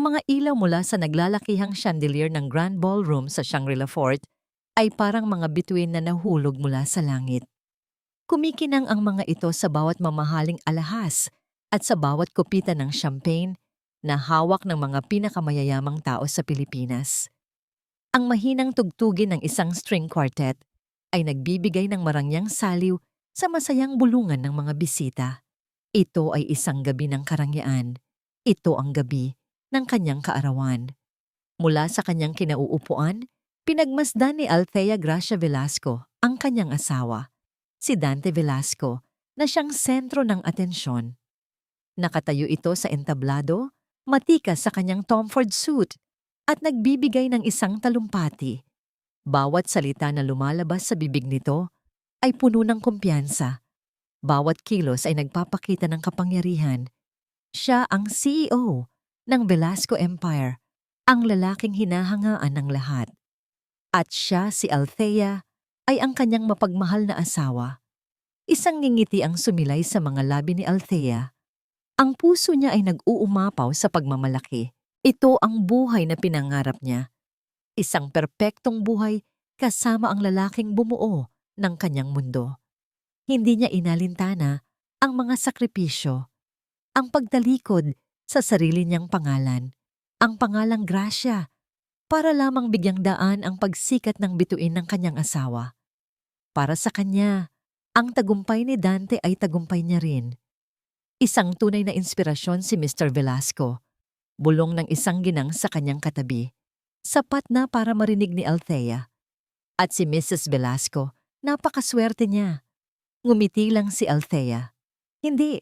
Ang mga ilaw mula sa naglalakihang chandelier ng Grand Ballroom sa Shangri-La Fort ay parang mga bituin na nahulog mula sa langit. Kumikinang ang mga ito sa bawat mamahaling alahas at sa bawat kupita ng champagne na hawak ng mga pinakamayayamang tao sa Pilipinas. Ang mahinang tugtugin ng isang string quartet ay nagbibigay ng marangyang saliw sa masayang bulungan ng mga bisita. Ito ay isang gabi ng karangyaan. Ito ang gabi ng kanyang kaarawan. Mula sa kanyang kinauupuan, pinagmasdan ni Althea Gracia Velasco ang kanyang asawa, si Dante Velasco, na siyang sentro ng atensyon. Nakatayo ito sa entablado, matikas sa kanyang Tom Ford suit, at nagbibigay ng isang talumpati. Bawat salita na lumalabas sa bibig nito ay puno ng kumpiyansa. Bawat kilos ay nagpapakita ng kapangyarihan. Siya ang CEO ng Velasco Empire, ang lalaking hinahangaan ng lahat. At siya, si Althea, ay ang kanyang mapagmahal na asawa. Isang ngingiti ang sumilay sa mga labi ni Althea. Ang puso niya ay nag-uumapaw sa pagmamalaki. Ito ang buhay na pinangarap niya. Isang perpektong buhay kasama ang lalaking bumuo ng kanyang mundo. Hindi niya inalintana ang mga sakripisyo, ang pagtalikod sa sarili niyang pangalan, ang pangalang Gracia, para lamang bigyang daan ang pagsikat ng bituin ng kanyang asawa. Para sa kanya, ang tagumpay ni Dante ay tagumpay niya rin. Isang tunay na inspirasyon si Mr. Velasco, bulong ng isang ginang sa kanyang katabi, sapat na para marinig ni Althea. At si Mrs. Velasco, napakaswerte niya. Ngumiti lang si Althea. Hindi,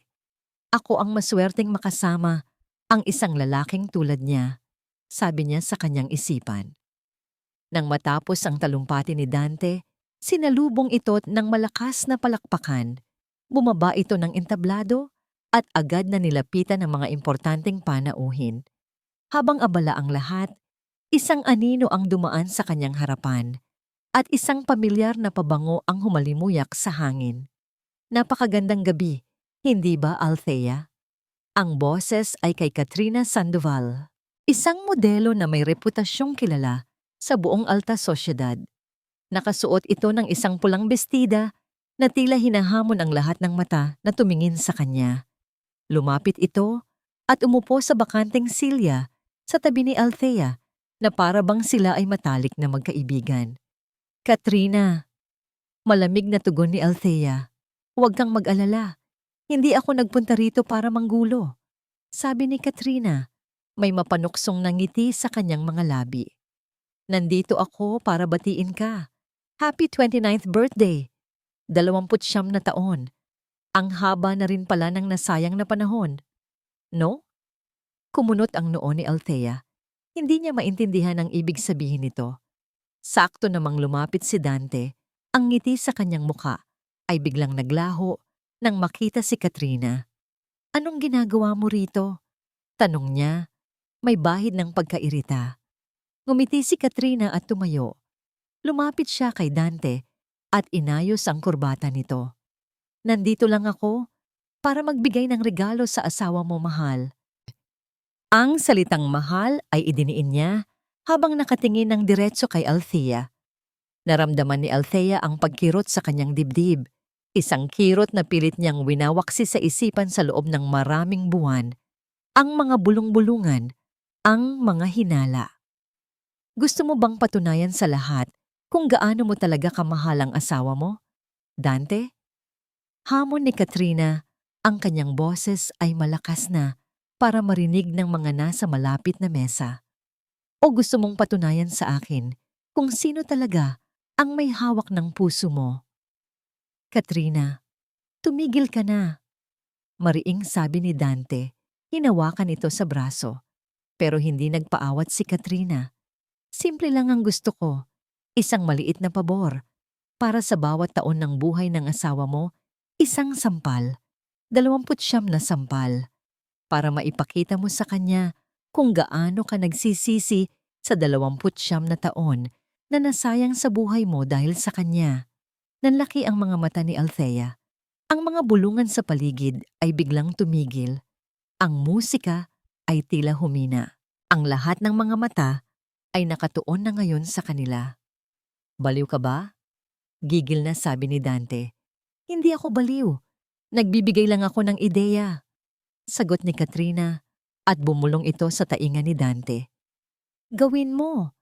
ako ang maswerteng makasama ang isang lalaking tulad niya, sabi niya sa kanyang isipan. Nang matapos ang talumpati ni Dante, sinalubong ito ng malakas na palakpakan. Bumaba ito ng entablado at agad na nilapitan ng mga importanteng panauhin. Habang abala ang lahat, isang anino ang dumaan sa kanyang harapan at isang pamilyar na pabango ang humalimuyak sa hangin. Napakagandang gabi, hindi ba, Althea? Ang boses ay kay Katrina Sandoval, isang modelo na may reputasyong kilala sa buong alta sosyedad. Nakasuot ito ng isang pulang bestida na tila hinahamon ang lahat ng mata na tumingin sa kanya. Lumapit ito at umupo sa bakanteng silya sa tabi ni Althea na para bang sila ay matalik na magkaibigan. Katrina, malamig na tugon ni Althea. Huwag kang mag-alala. Hindi ako nagpunta rito para manggulo. Sabi ni Katrina, may mapanuksong na ngiti sa kanyang mga labi. Nandito ako para batiin ka. Happy 29th birthday! 29 na taon. Ang haba na rin pala ng nasayang na panahon. No? Kumunot ang noo ni Althea. Hindi niya maintindihan ang ibig sabihin nito. Sakto namang lumapit si Dante, ang ngiti sa kanyang muka ay biglang naglaho nang makita si Katrina. Anong ginagawa mo rito? Tanong niya, may bahid ng pagkairita. Ngumiti si Katrina at tumayo. Lumapit siya kay Dante at inayos ang kurbata nito. Nandito lang ako para magbigay ng regalo sa asawa mo, mahal. Ang salitang mahal ay idiniin niya habang nakatingin ng diretso kay Althea. Naramdaman ni Althea ang pagkirot sa kanyang dibdib. Isang kirot na pilit niyang winawaksi sa isipan sa loob ng maraming buwan. Ang mga bulong-bulungan, ang mga hinala. Gusto mo bang patunayan sa lahat kung gaano mo talaga kamahal ang asawa mo, Dante? Hamon ni Katrina, ang kanyang boses ay malakas na para marinig ng mga nasa malapit na mesa. O gusto mong patunayan sa akin kung sino talaga ang may hawak ng puso mo? Katrina, tumigil ka na. Mariing sabi ni Dante, hinawakan ito sa braso. Pero hindi nagpaawat si Katrina. Simple lang ang gusto ko, isang maliit na pabor. Para sa bawat taon ng buhay ng asawa mo, isang sampal, 29 na sampal. Para maipakita mo sa kanya kung gaano ka nagsisisi sa 29 na taon na nasayang sa buhay mo dahil sa kanya. Nanlaki ang mga mata ni Althea. Ang mga bulungan sa paligid ay biglang tumigil. Ang musika ay tila humina. Ang lahat ng mga mata ay nakatuon na ngayon sa kanila. Baliw ka ba? Gigil na sabi ni Dante. Hindi ako baliw. Nagbibigay lang ako ng ideya. Sagot ni Katrina at bumulong ito sa tainga ni Dante. Gawin mo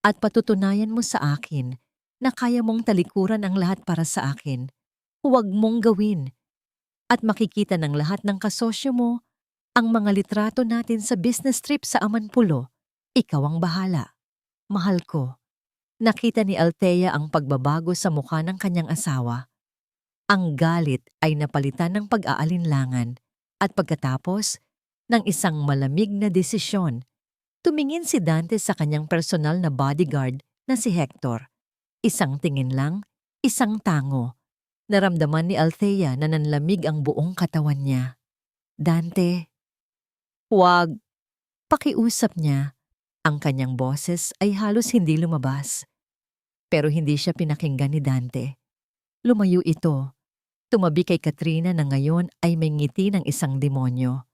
at patutunayan mo sa akin na kaya mong talikuran ang lahat para sa akin. Huwag mong gawin. At makikita ng lahat ng kasosyo mo ang mga litrato natin sa business trip sa Amanpulo. Ikaw ang bahala. Mahal ko. Nakita ni Althea ang pagbabago sa mukha ng kanyang asawa. Ang galit ay napalitan ng pag-aalinlangan at pagkatapos ng isang malamig na desisyon, tumingin si Dante sa kanyang personal na bodyguard na si Hector. Isang tingin lang, isang tango. Naramdaman ni Althea na nanlamig ang buong katawan niya. Dante, huwag. Pakiusap niya. Ang kanyang boses ay halos hindi lumabas. Pero hindi siya pinakinggan ni Dante. Lumayo ito. Tumabi kay Katrina na ngayon ay may ngiti ng isang demonyo.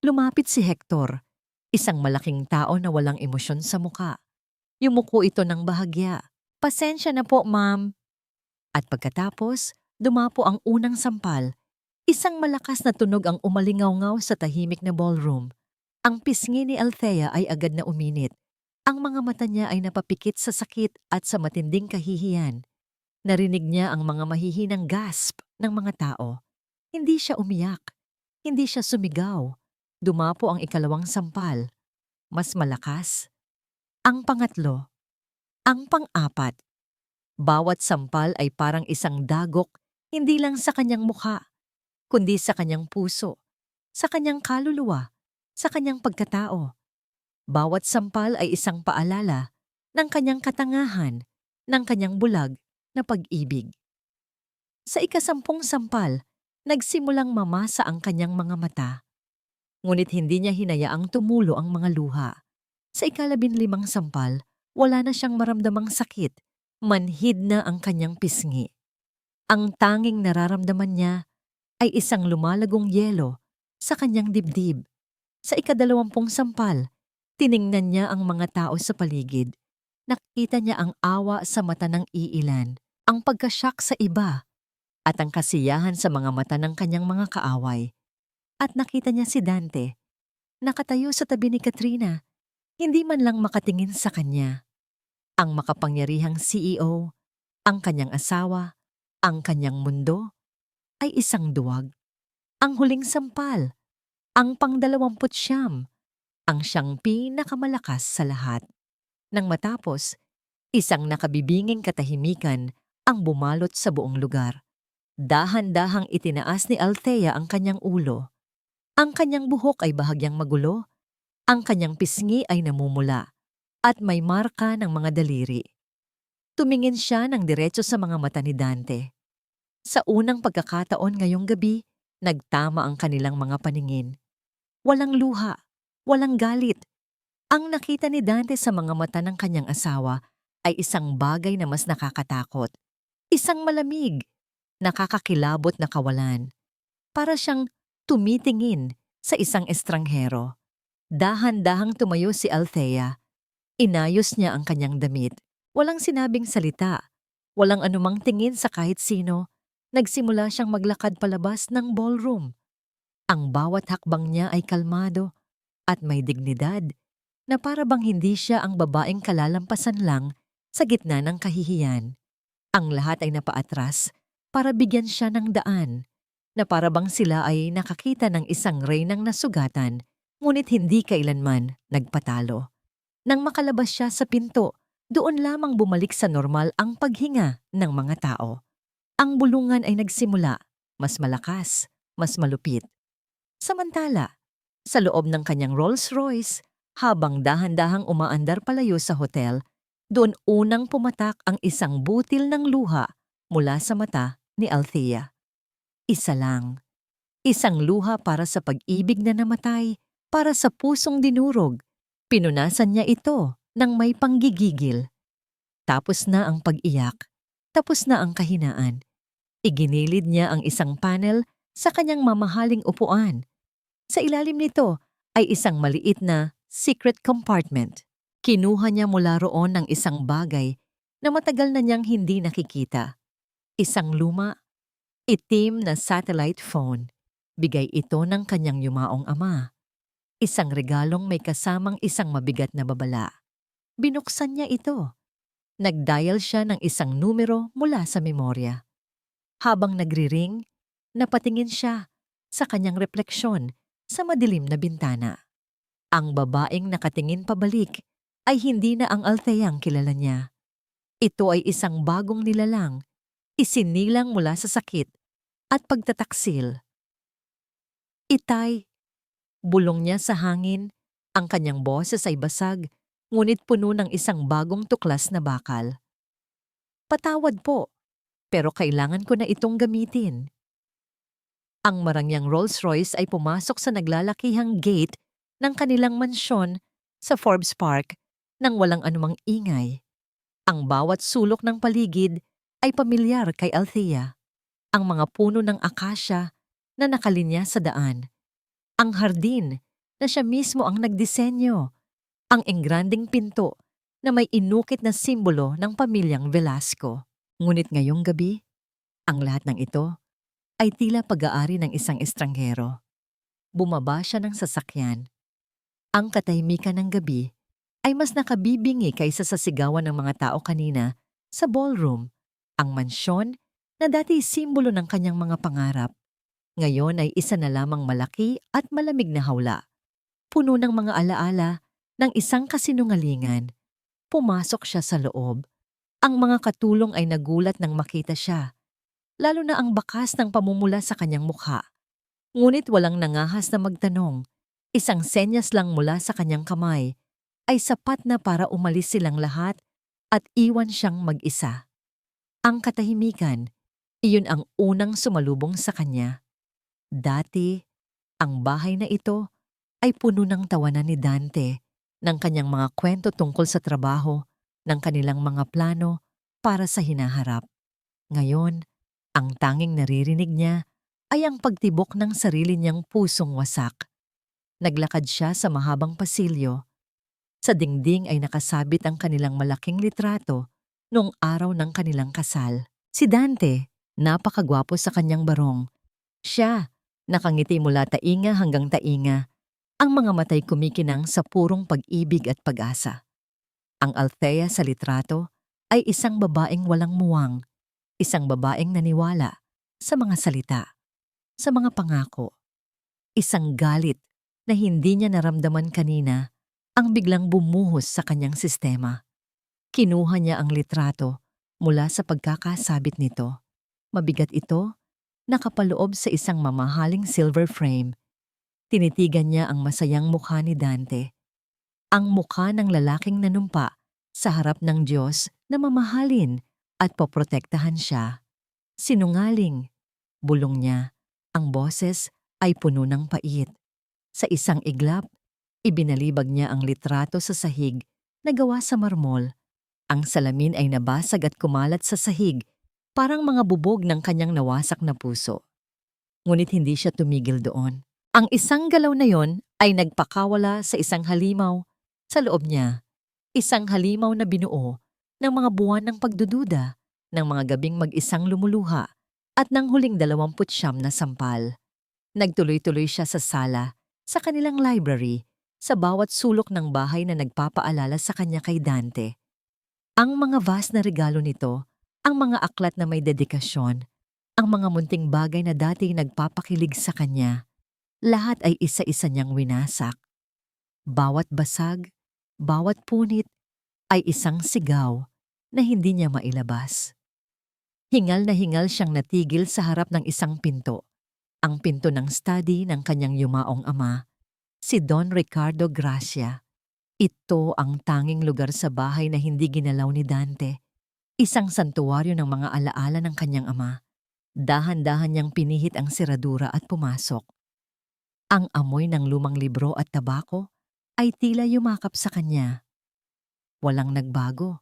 Lumapit si Hector, isang malaking tao na walang emosyon sa muka. Yumuko ito ng bahagya. Pasensya na po, ma'am. At pagkatapos, dumapo ang unang sampal. Isang malakas na tunog ang umalingaw-ngaw sa tahimik na ballroom. Ang pisngi ni Althea ay agad na uminit. Ang mga mata niya ay napapikit sa sakit at sa matinding kahihiyan. Narinig niya ang mga mahihinang gasp ng mga tao. Hindi siya umiyak. Hindi siya sumigaw. Dumapo ang ikalawang sampal. Mas malakas. Ang pangatlo. Ang pang-apat. Bawat sampal ay parang isang dagok, hindi lang sa kanyang mukha, kundi sa kanyang puso, sa kanyang kaluluwa, sa kanyang pagkatao. Bawat sampal ay isang paalala ng kanyang katangahan, ng kanyang bulag na pag-ibig. Sa ikasampung sampal, nagsimulang mamasa ang kanyang mga mata. Ngunit hindi niya hinayaang tumulo ang mga luha. Sa ika-15 sampal, wala na siyang maramdamang sakit. Manhid na ang kanyang pisngi. Ang tanging nararamdaman niya ay isang lumalagong yelo sa kanyang dibdib. Sa ika-20 sampal, tiningnan niya ang mga tao sa paligid. Nakita niya ang awa sa mata ng iilan, ang pagkasyak sa iba, at ang kasiyahan sa mga mata ng kanyang mga kaaway. At nakita niya si Dante, nakatayo sa tabi ni Katrina, hindi man lang makatingin sa kanya. Ang makapangyarihang CEO, ang kanyang asawa, ang kanyang mundo, ay isang duwag. Ang huling sampal, ang pang-29, ang siyang pinakamalakas sa lahat. Nang matapos, isang nakabibinging katahimikan ang bumalot sa buong lugar. Dahan-dahang itinaas ni Althea ang kanyang ulo. Ang kanyang buhok ay bahagyang magulo, ang kanyang pisngi ay namumula, at may marka ng mga daliri. Tumingin siya ng diretso sa mga mata ni Dante. Sa unang pagkakataon ngayong gabi, nagtama ang kanilang mga paningin. Walang luha, walang galit. Ang nakita ni Dante sa mga mata ng kanyang asawa ay isang bagay na mas nakakatakot. Isang malamig, nakakakilabot na kawalan. Para siyang tumitingin sa isang estranghero. Dahan-dahang tumayo si Althea. Inayos niya ang kanyang damit. Walang sinabing salita. Walang anumang tingin sa kahit sino. Nagsimula siyang maglakad palabas ng ballroom. Ang bawat hakbang niya ay kalmado at may dignidad na para bang hindi siya ang babaeng kalalampasan lang sa gitna ng kahihiyan. Ang lahat ay napaatras para bigyan siya ng daan na para bang sila ay nakakita ng isang reynang nasugatan ngunit hindi kailanman nagpatalo. Nang makalabas siya sa pinto, doon lamang bumalik sa normal ang paghinga ng mga tao. Ang bulungan ay nagsimula, mas malakas, mas malupit. Samantala, sa loob ng kanyang Rolls Royce, habang dahan-dahang umaandar palayo sa hotel, doon unang pumatak ang isang butil ng luha mula sa mata ni Althea. Isa lang. Isang luha para sa pag-ibig na namatay, para sa pusong dinurog. Pinunasan niya ito ng may panggigigil. Tapos na ang pag-iyak, tapos na ang kahinaan. Iginilid niya ang isang panel sa kanyang mamahaling upuan. Sa ilalim nito ay isang maliit na secret compartment. Kinuha niya mula roon ng isang bagay na matagal na niyang hindi nakikita. Isang luma, itim na satellite phone. Bigay ito ng kanyang yumaong ama. Isang regalong may kasamang isang mabigat na babala. Binuksan niya ito. Nag-dial siya ng isang numero mula sa memorya. Habang nagri-ring, napatingin siya sa kanyang refleksyon sa madilim na bintana. Ang babaeng nakatingin pabalik ay hindi na ang Altheang kilala niya. Ito ay isang bagong nilalang, isinilang mula sa sakit at pagtataksil. Itay, bulong niya sa hangin, ang kanyang boses ay basag, ngunit puno ng isang bagong tuklas na bakal. Patawad po, pero kailangan ko na itong gamitin. Ang marangyang Rolls-Royce ay pumasok sa naglalakihang gate ng kanilang mansyon sa Forbes Park nang walang anumang ingay. Ang bawat sulok ng paligid ay pamilyar kay Althea. Ang mga puno ng akasya na nakalinya sa daan. Ang hardin na siya mismo ang nagdisenyo. Ang engranding pinto na may inukit na simbolo ng pamilyang Velasco. Ngunit ngayong gabi, ang lahat ng ito ay tila pag-aari ng isang estranghero. Bumaba siya ng sasakyan. Ang katahimikan ng gabi ay mas nakabibingi kaysa sa sigawan ng mga tao kanina sa ballroom. Ang mansyon na dati simbolo ng kanyang mga pangarap, ngayon ay isa na lamang malaki at malamig na hawla. Puno ng mga alaala ng isang kasinungalingan. Pumasok siya sa loob. Ang mga katulong ay nagulat nang makita siya, lalo na ang bakas ng pamumula sa kanyang mukha. Ngunit walang nangahas na magtanong. Isang senyas lang mula sa kanyang kamay ay sapat na para umalis silang lahat at iwan siyang mag-isa. Ang katahimikan, iyon ang unang sumalubong sa kanya. Dati, ang bahay na ito ay puno ng tawanan ni Dante, ng kanyang mga kwento tungkol sa trabaho, ng kanilang mga plano para sa hinaharap. Ngayon, ang tanging naririnig niya ay ang pagtibok ng sarili niyang pusong wasak. Naglakad siya sa mahabang pasilyo. Sa dingding ay nakasabit ang kanilang malaking litrato noong araw ng kanilang kasal. Si Dante, napakagwapo sa kanyang barong. Siya, nakangiti mula tainga hanggang tainga, ang mga matay kumikinang sa purong pag-ibig at pag-asa. Ang Althea sa litrato ay isang babaeng walang muwang, isang babaeng naniwala sa mga salita, sa mga pangako. Isang galit na hindi niya naramdaman kanina ang biglang bumuhos sa kanyang sistema. Kinuha niya ang litrato mula sa pagkakasabit nito. Mabigat ito, nakapaloob sa isang mamahaling silver frame. Tinitigan niya ang masayang mukha ni Dante. Ang mukha ng lalaking nanumpa sa harap ng Diyos na mamahalin at poprotektahan siya. Sinungaling, bulong niya. Ang boses ay puno ng pait. Sa isang iglap, ibinalibag niya ang litrato sa sahig na gawa sa marmol. Ang salamin ay nabasag at kumalat sa sahig, parang mga bubog ng kanyang nawasak na puso. Ngunit hindi siya tumigil doon. Ang isang galaw na yon ay nagpakawala sa isang halimaw sa loob niya. Isang halimaw na binuo ng mga buwan ng pagdududa, ng mga gabing mag-isang lumuluha, at ng huling 29 na sampal. Nagtuloy-tuloy siya sa sala, sa kanilang library, sa bawat sulok ng bahay na nagpapaalala sa kanya kay Dante. Ang mga vast na regalo nito, ang mga aklat na may dedikasyon, ang mga munting bagay na dati nagpapakilig sa kanya, lahat ay isa-isa niyang winasak. Bawat basag, bawat punit ay isang sigaw na hindi niya mailabas. Hingal na hingal siyang natigil sa harap ng isang pinto. Ang pinto ng study ng kanyang yumaong ama, si Don Ricardo Gracia. Ito ang tanging lugar sa bahay na hindi ginalaw ni Dante. Isang santuwaryo ng mga alaala ng kanyang ama. Dahan-dahan niyang pinihit ang seradura at pumasok. Ang amoy ng lumang libro at tabako ay tila yumakap sa kanya. Walang nagbago.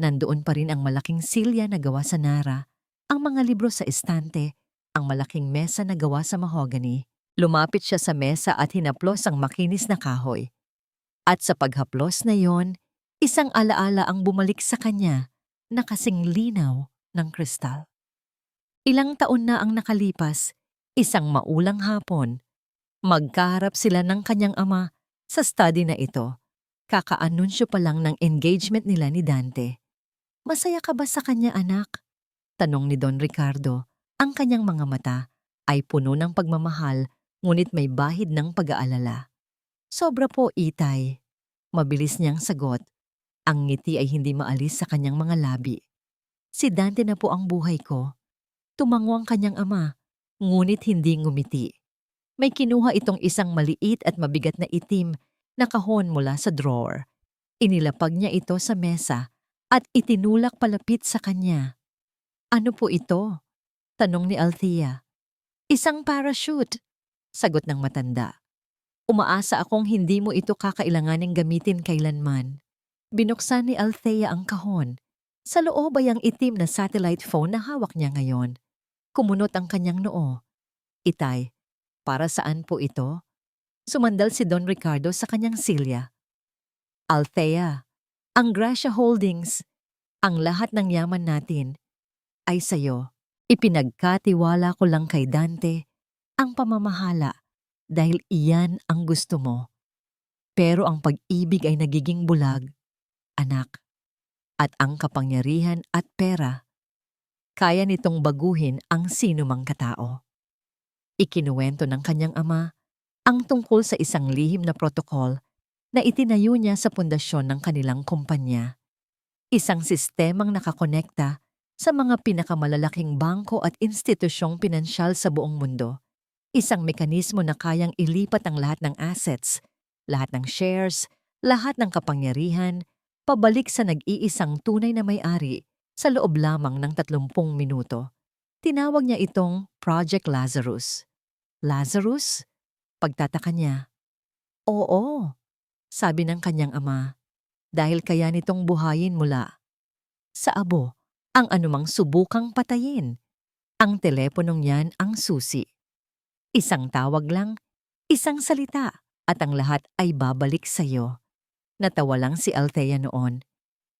Nandoon pa rin ang malaking silya na gawa sa nara, ang mga libro sa estante, ang malaking mesa na gawa sa mahogany. Lumapit siya sa mesa at hinaplos ang makinis na kahoy. At sa paghaplos na yon, isang alaala ang bumalik sa kanya na kasing linaw ng kristal. Ilang taon na ang nakalipas, isang maulang hapon, magkaharap sila ng kanyang ama sa study na ito. Kakaanunsyo pa lang ng engagement nila ni Dante. "Masaya ka ba sa kanya, anak?" tanong ni Don Ricardo. Ang kanyang mga mata ay puno ng pagmamahal, ngunit may bahid ng pag-aalala. "Sobra po, itay." Mabilis niyang sagot. Ang ngiti ay hindi maalis sa kanyang mga labi. "Si Dante na po ang buhay ko." Tumango ang kanyang ama, ngunit hindi ngumiti. May kinuha itong isang maliit at mabigat na itim na kahon mula sa drawer. Inilapag niya ito sa mesa at itinulak palapit sa kanya. "Ano po ito?" tanong ni Althea. "Isang parachute," sagot ng matanda. "Umaasa akong hindi mo ito kakailanganing gamitin kailanman." Binuksan ni Althea ang kahon. Sa loob ay ang itim na satellite phone na hawak niya ngayon. Kumunot ang kanyang noo. "Itay, para saan po ito?" Sumandal si Don Ricardo sa kanyang silya. "Althea, ang Gracia Holdings, ang lahat ng yaman natin, ay sayo. Ipinagkatiwala ko lang kay Dante ang pamamahala dahil iyan ang gusto mo. Pero ang pag-ibig ay nagiging bulag, anak. At ang kapangyarihan at pera, kaya nitong baguhin ang sinumang katao." Ikinuwento ng kanyang ama ang tungkol sa isang lihim na protokol na itinayo niya sa pundasyon ng kanilang kumpanya. Isang sistemang nakakonekta sa mga pinakamalalaking bangko at institusyong pinansyal sa buong mundo. Isang mekanismo na kayang ilipat ang lahat ng assets, lahat ng shares, lahat ng kapangyarihan, pabalik sa nag-iisang tunay na may-ari sa loob lamang ng 30 minuto. Tinawag niya itong Project Lazarus. "Lazarus?" Pagtataka niya. "Oo," sabi ng kanyang ama, "dahil kaya nitong buhayin mula sa abo ang anumang subukang patayin. Ang teleponong yan ang susi. Isang tawag lang, isang salita, at ang lahat ay babalik sa iyo." Natawa lang si Althea noon.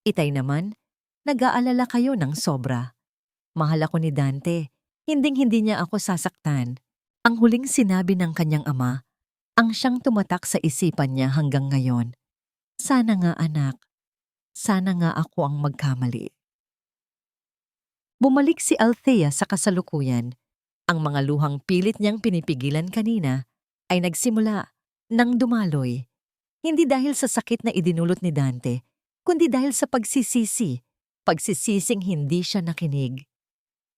"Itay naman, nag-aalala kayo ng sobra. Mahal ako ni Dante, hinding-hindi niya ako sasaktan." Ang huling sinabi ng kanyang ama, ang siyang tumatak sa isipan niya hanggang ngayon. "Sana nga, anak. Sana nga ako ang magkamali." Bumalik si Althea sa kasalukuyan. Ang mga luhang pilit niyang pinipigilan kanina ay nagsimula nang dumaloy. Hindi dahil sa sakit na idinulot ni Dante, kundi dahil sa pagsisisi. Pagsisising hindi siya nakinig.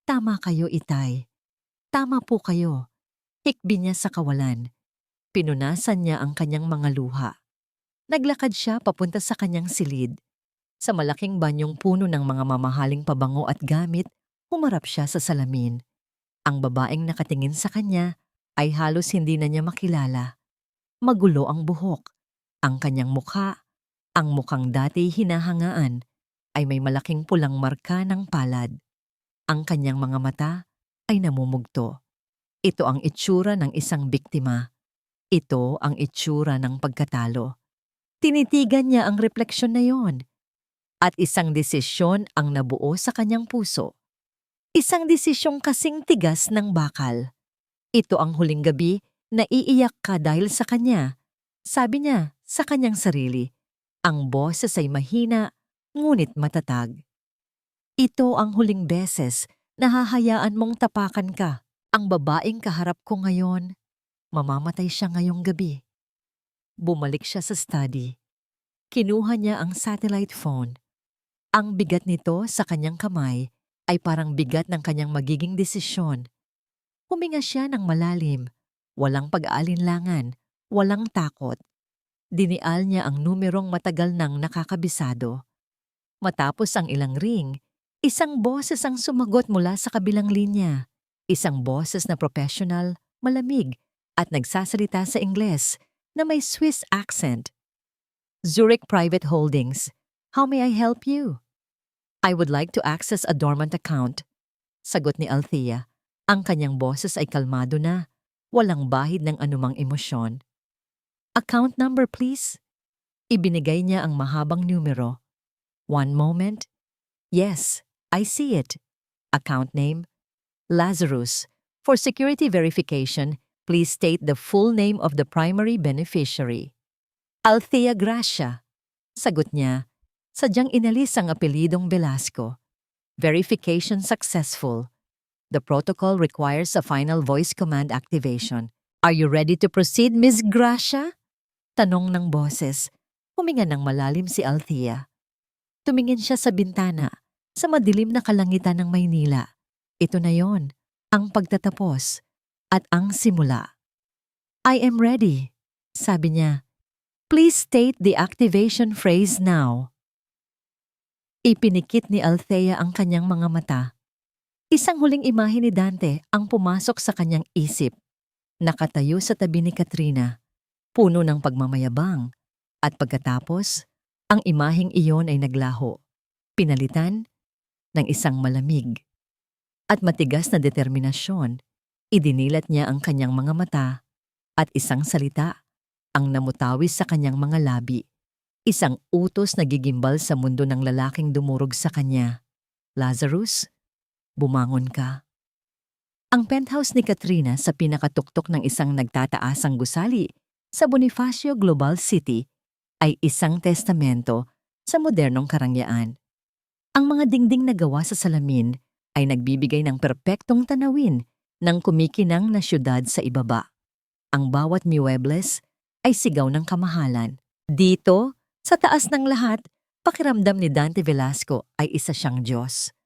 "Tama kayo, itay. Tama po kayo." Hikbi niya sa kawalan. Pinunasan niya ang kanyang mga luha. Naglakad siya papunta sa kanyang silid. Sa malaking banyong puno ng mga mamahaling pabango at gamit, humarap siya sa salamin. Ang babaeng nakatingin sa kanya ay halos hindi na niya makilala. Magulo ang buhok. Ang kanyang mukha, ang mukhang dati hinahangaan, ay may malaking pulang marka ng palad. Ang kanyang mga mata ay namumugto. Ito ang itsura ng isang biktima. Ito ang itsura ng pagkatalo. Tinitigan niya ang refleksyon na yon. At isang desisyon ang nabuo sa kanyang puso. Isang desisyong kasing tigas ng bakal. Ito ang huling gabi na iiyak ka dahil sa kanya. Sabi niya sa kanyang sarili. Ang boses ay mahina, ngunit matatag. Ito ang huling beses na hahayaan mong tapakan ka. Ang babaeng kaharap ko ngayon, mamamatay siya ngayong gabi. Bumalik siya sa study. Kinuha niya ang satellite phone. Ang bigat nito sa kanyang kamay ay parang bigat ng kanyang magiging desisyon. Huminga siya ng malalim, walang pag-aalinlangan, walang takot. Dinial niya ang numerong matagal nang nakakabisado. Matapos ang ilang ring, isang boses ang sumagot mula sa kabilang linya. Isang boses na professional, malamig, at nagsasalita sa Ingles na may Swiss accent. "Zurich Private Holdings. How may I help you?" "I would like to access a dormant account," sagot ni Althea. Ang kanyang boses ay kalmado na, walang bahid ng anumang emosyon. "Account number, please." Ibinigay niya ang mahabang numero. One moment. Yes, I see it. Account name, Lazarus. For security verification, please state the full name of the primary beneficiary. Althea Gracia. Sagot niya, sadyang inalis ang apelidong Velasco. Verification successful. The protocol requires a final voice command activation. Are you ready to proceed, Miss Gracia? Tanong ng boses. Huminga ng malalim si Althea. Tumingin siya sa bintana, sa madilim na kalangitan ng Maynila. Ito na yon, ang pagtatapos at ang simula. I am ready, sabi niya. Please state the activation phrase now. Ipinikit ni Althea ang kanyang mga mata. Isang huling imahe ni Dante ang pumasok sa kanyang isip. Nakatayo sa tabi ni Katrina, puno ng pagmamayabang. At pagkatapos, ang imaheng iyon ay naglaho. Pinalitan ng isang malamig at matigas na determinasyon. Idinilat niya ang kanyang mga mata at isang salita ang namutawis sa kanyang mga labi. Isang utos na gigimbal sa mundo ng lalaking dumurog sa kanya. Lazarus, bumangon ka. Ang penthouse ni Katrina sa pinakatuktok ng isang nagtataasang gusali sa Bonifacio Global City ay isang testamento sa modernong karangyaan. Ang mga dingding na gawa sa salamin ay nagbibigay ng perpektong tanawin ng kumikinang na syudad sa ibaba. Ang bawat muebles ay sigaw ng kamahalan. Dito, sa taas ng lahat, pakiramdam ni Dante Velasco ay isa siyang Diyos.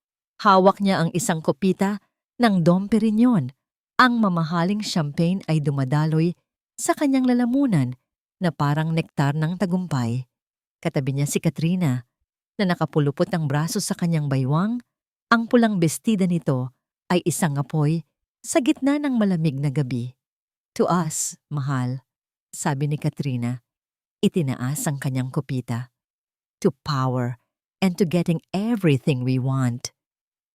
Hawak niya ang isang kopita ng Dom Perignon. Ang mamahaling champagne ay dumadaloy sa kanyang lalamunan na parang nektar ng tagumpay. Katabi niya si Katrina na nakapulupot ang braso sa kanyang baywang. Ang pulang bestida nito ay isang apoy sa gitna ng malamig na gabi. To us, mahal, sabi ni Katrina. Itinaas ang kanyang kopita. To power and to getting everything we want.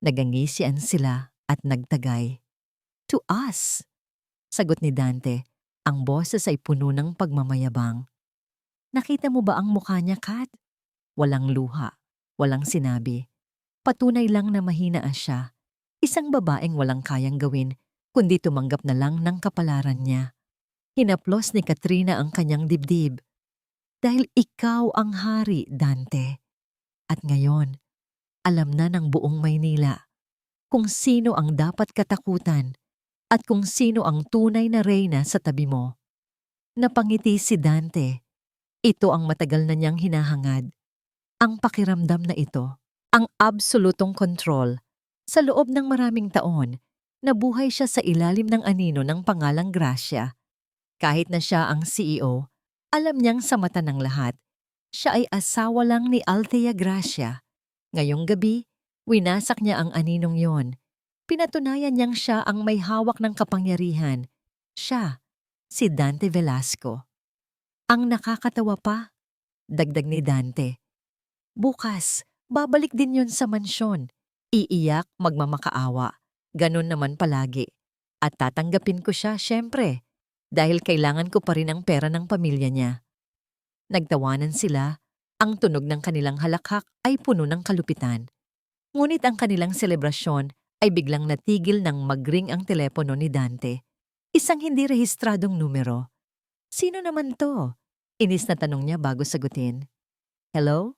Nagangisian sila at nagtagay. To us, sagot ni Dante. Ang boses ay puno ng pagmamayabang. Nakita mo ba ang mukha niya, Kat? Walang luha, walang sinabi. Patunay lang na mahina siya. Isang babaeng walang kayang gawin, kundi tumanggap na lang ng kapalaran niya. Hinaplos ni Katrina ang kanyang dibdib. Dahil ikaw ang hari, Dante. At ngayon, alam na ng buong Maynila kung sino ang dapat katakutan at kung sino ang tunay na reyna sa tabi mo. Napangiti si Dante. Ito ang matagal na niyang hinahangad. Ang pakiramdam na ito, ang absolutong kontrol. Sa loob ng maraming taon, nabuhay siya sa ilalim ng anino ng pangalang Gracia. Kahit na siya ang CEO, alam niyang sa mata ng lahat, siya ay asawa lang ni Althea Gracia. Ngayong gabi, winasak niya ang aninong yon. Pinatunayan niyang siya ang may hawak ng kapangyarihan. Siya, si Dante Velasco. Ang nakakatawa pa, dagdag ni Dante. Bukas, babalik din yon sa mansyon. Iiyak, magmamakaawa. Ganon naman palagi. At tatanggapin ko siya, syempre. Dahil kailangan ko pa rin ang pera ng pamilya niya. Nagtawanan sila, ang tunog ng kanilang halakhak ay puno ng kalupitan. Ngunit ang kanilang selebrasyon ay biglang natigil nang mag-ring ang telepono ni Dante. Isang hindi rehistradong numero. Sino naman to? Inis na tanong niya bago sagutin. Hello?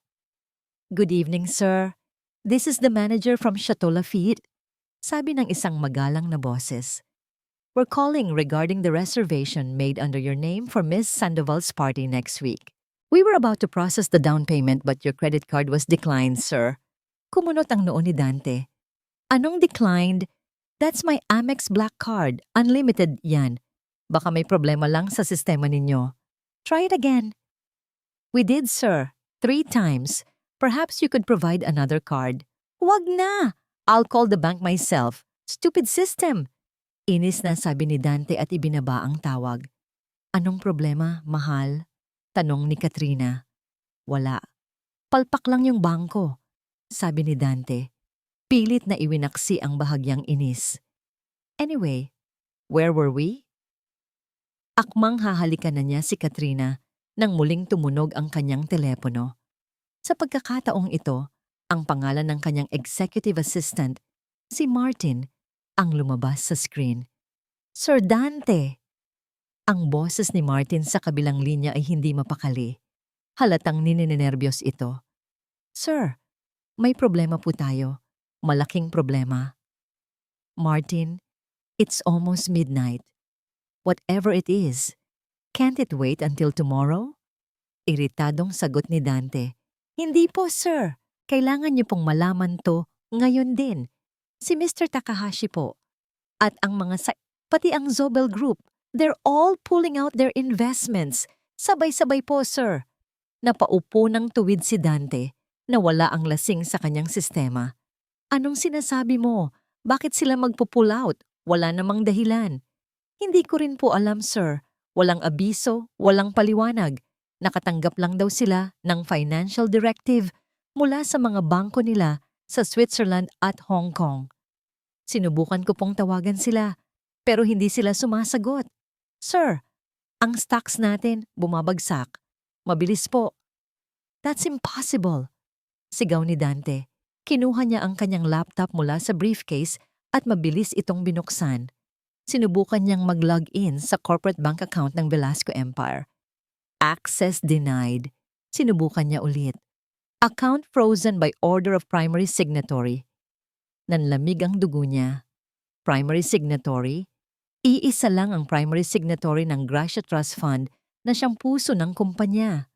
Good evening, sir. This is the manager from Chateau Lafite. Sabi ng isang magalang na boses. We're calling regarding the reservation made under your name for Miss Sandoval's party next week. We were about to process the down payment but your credit card was declined, sir. Kumunot ang noo ni Dante. Anong declined? That's my Amex Black Card. Unlimited yan. Baka may problema lang sa sistema ninyo. Try it again. We did, sir. 3 times. Perhaps you could provide another card. Wag na! I'll call the bank myself. Stupid system. Inis na sabi ni Dante at ibinaba ang tawag. Anong problema, mahal? Tanong ni Katrina. Wala. Palpak lang yung bangko, sabi ni Dante. Pilit na iwinaksi ang bahagyang inis. Anyway, where were we? Akmang hahalikan na niya si Katrina nang muling tumunog ang kanyang telepono. Sa pagkakataong ito, ang pangalan ng kanyang executive assistant, si Martin, ang lumabas sa screen. Sir Dante! Ang boses ni Martin sa kabilang linya ay hindi mapakali. Halatang nininenerbiyos ito. Sir, may problema po tayo. Malaking problema. Martin, it's almost midnight. Whatever it is, can't it wait until tomorrow? Iritadong sagot ni Dante. Hindi po, sir. Kailangan niyo pong malaman to ngayon din. Si Mr. Takahashi po. At ang pati ang Zobel Group, they're all pulling out their investments. Sabay-sabay po, sir. Napaupo ng tuwid si Dante na wala ang lasing sa kanyang sistema. Anong sinasabi mo? Bakit sila magpo-pull out? Wala namang dahilan. Hindi ko rin po alam, sir. Walang abiso, walang paliwanag. Nakatanggap lang daw sila ng financial directive mula sa mga bangko nila sa Switzerland at Hong Kong. Sinubukan ko pong tawagan sila, pero hindi sila sumasagot. Sir, ang stocks natin bumabagsak. Mabilis po. That's impossible. Sigaw ni Dante. Kinuha niya ang kanyang laptop mula sa briefcase at mabilis itong binuksan. Sinubukan niyang mag-log in sa corporate bank account ng Velasco Empire. Access denied. Sinubukan niya ulit. Account frozen by order of primary signatory. Nanlamig ang dugo niya. Primary signatory? Iisa lang ang primary signatory ng Gracia Trust Fund na siyang puso ng kumpanya.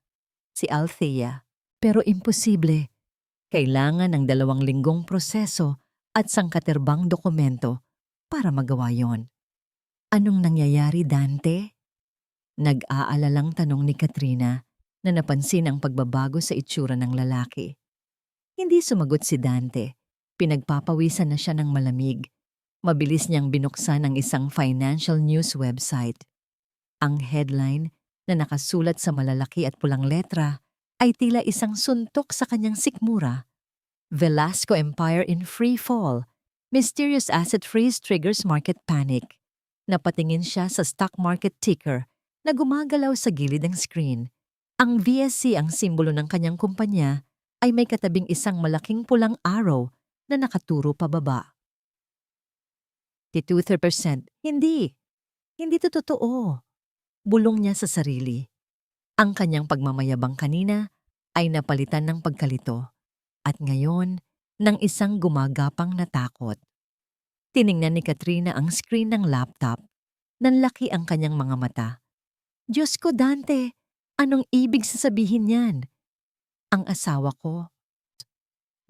Si Althea. Pero imposible. Kailangan ng 2 linggong proseso at sangkaterbang dokumento para magawa yon. Anong nangyayari, Dante? Nag-aalalang tanong ni Katrina na napansin ang pagbabago sa itsura ng lalaki. Hindi sumagot si Dante. Pinagpapawisan na siya ng malamig. Mabilis niyang binuksan ang isang financial news website. Ang headline na nakasulat sa malalaki at pulang letra ay tila isang suntok sa kanyang sikmura. Velasco Empire in free fall. Mysterious asset freeze triggers market panic. Napatingin siya sa stock market ticker na gumagalaw sa gilid ng screen. Ang VSC, ang simbolo ng kanyang kumpanya, ay may katabing isang malaking pulang arrow na nakaturo pababa. 2%. Hindi. Hindi to totoo. Bulong niya sa sarili. Ang kanyang pagmamayabang kanina ay napalitan ng pagkalito. At ngayon, ng isang gumagapang na takot. Tiningnan ni Katrina ang screen ng laptop. Nanlaki ang kanyang mga mata. Diyos ko, Dante, anong ibig sasabihin niyan? Ang asawa ko.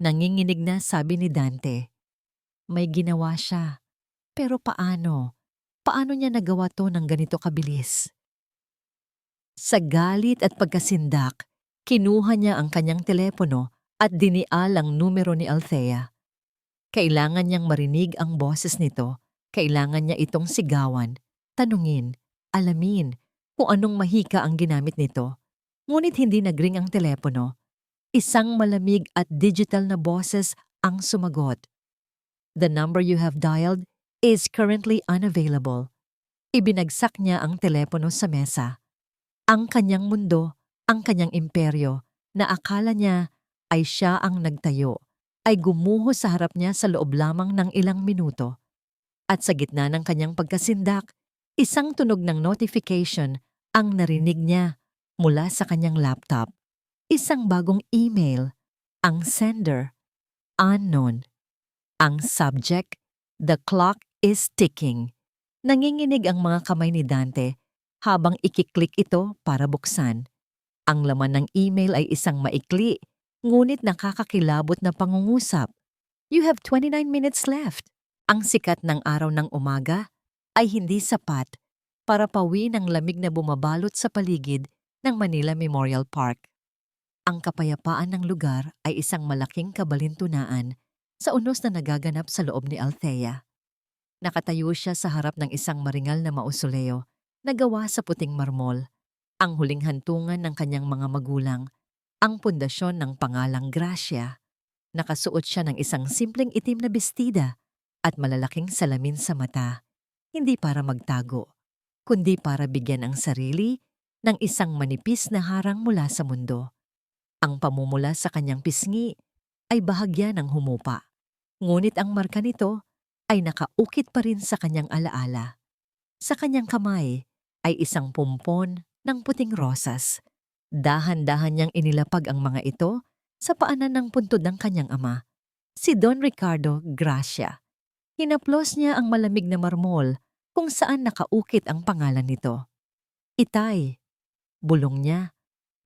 Nanginginig na sabi ni Dante. May ginawa siya. Pero paano? Paano niya nagawa to ng ganito kabilis? Sa galit at pagkasindak, kinuha niya ang kanyang telepono at dinial ang numero ni Althea. Kailangan niyang marinig ang boses nito. Kailangan niya itong sigawan, tanungin, alamin kung anong mahika ang ginamit nito. Ngunit hindi nagring ang telepono. Isang malamig at digital na boses ang sumagot. The number you have dialed is currently unavailable. Ibinagsak niya ang telepono sa mesa. Ang kanyang mundo, ang kanyang imperyo, na akala niya ay siya ang nagtayo, ay gumuho sa harap niya sa loob lamang ng ilang minuto. At sa gitna ng kanyang pagkasindak, isang tunog ng notification ang narinig niya mula sa kanyang laptop. Isang bagong email. Ang sender, unknown. Ang subject, the clock is ticking. Nanginginig ang mga kamay ni Dante habang ikiklik ito para buksan. Ang laman ng email ay isang maikli, ngunit nakakakilabot na pangungusap. You have 29 minutes left. Ang sikat ng araw ng umaga ay hindi sapat para pawin ang lamig na bumabalot sa paligid ng Manila Memorial Park. Ang kapayapaan ng lugar ay isang malaking kabalintunaan sa unos na nagaganap sa loob ni Althea. Nakatayo siya sa harap ng isang maringal na mausoleo na gawa sa puting marmol, ang huling hantungan ng kanyang mga magulang, ang pundasyon ng pangalang Gracia. Nakasuot siya ng isang simpleng itim na bestida at malalaking salamin sa mata, hindi para magtago, kundi para bigyan ang sarili ng isang manipis na harang mula sa mundo. Ang pamumula sa kanyang pisngi ay bahagya ng humupa. Ngunit ang marka nito ay nakaukit pa rin sa kanyang alaala. Sa kanyang kamay ay isang pumpon ng puting rosas. Dahan-dahan niyang inilapag ang mga ito sa paanan ng puntod ng kanyang ama, si Don Ricardo Gracia. Hinaplos niya ang malamig na marmol kung saan nakaukit ang pangalan nito. Itay, bulong niya.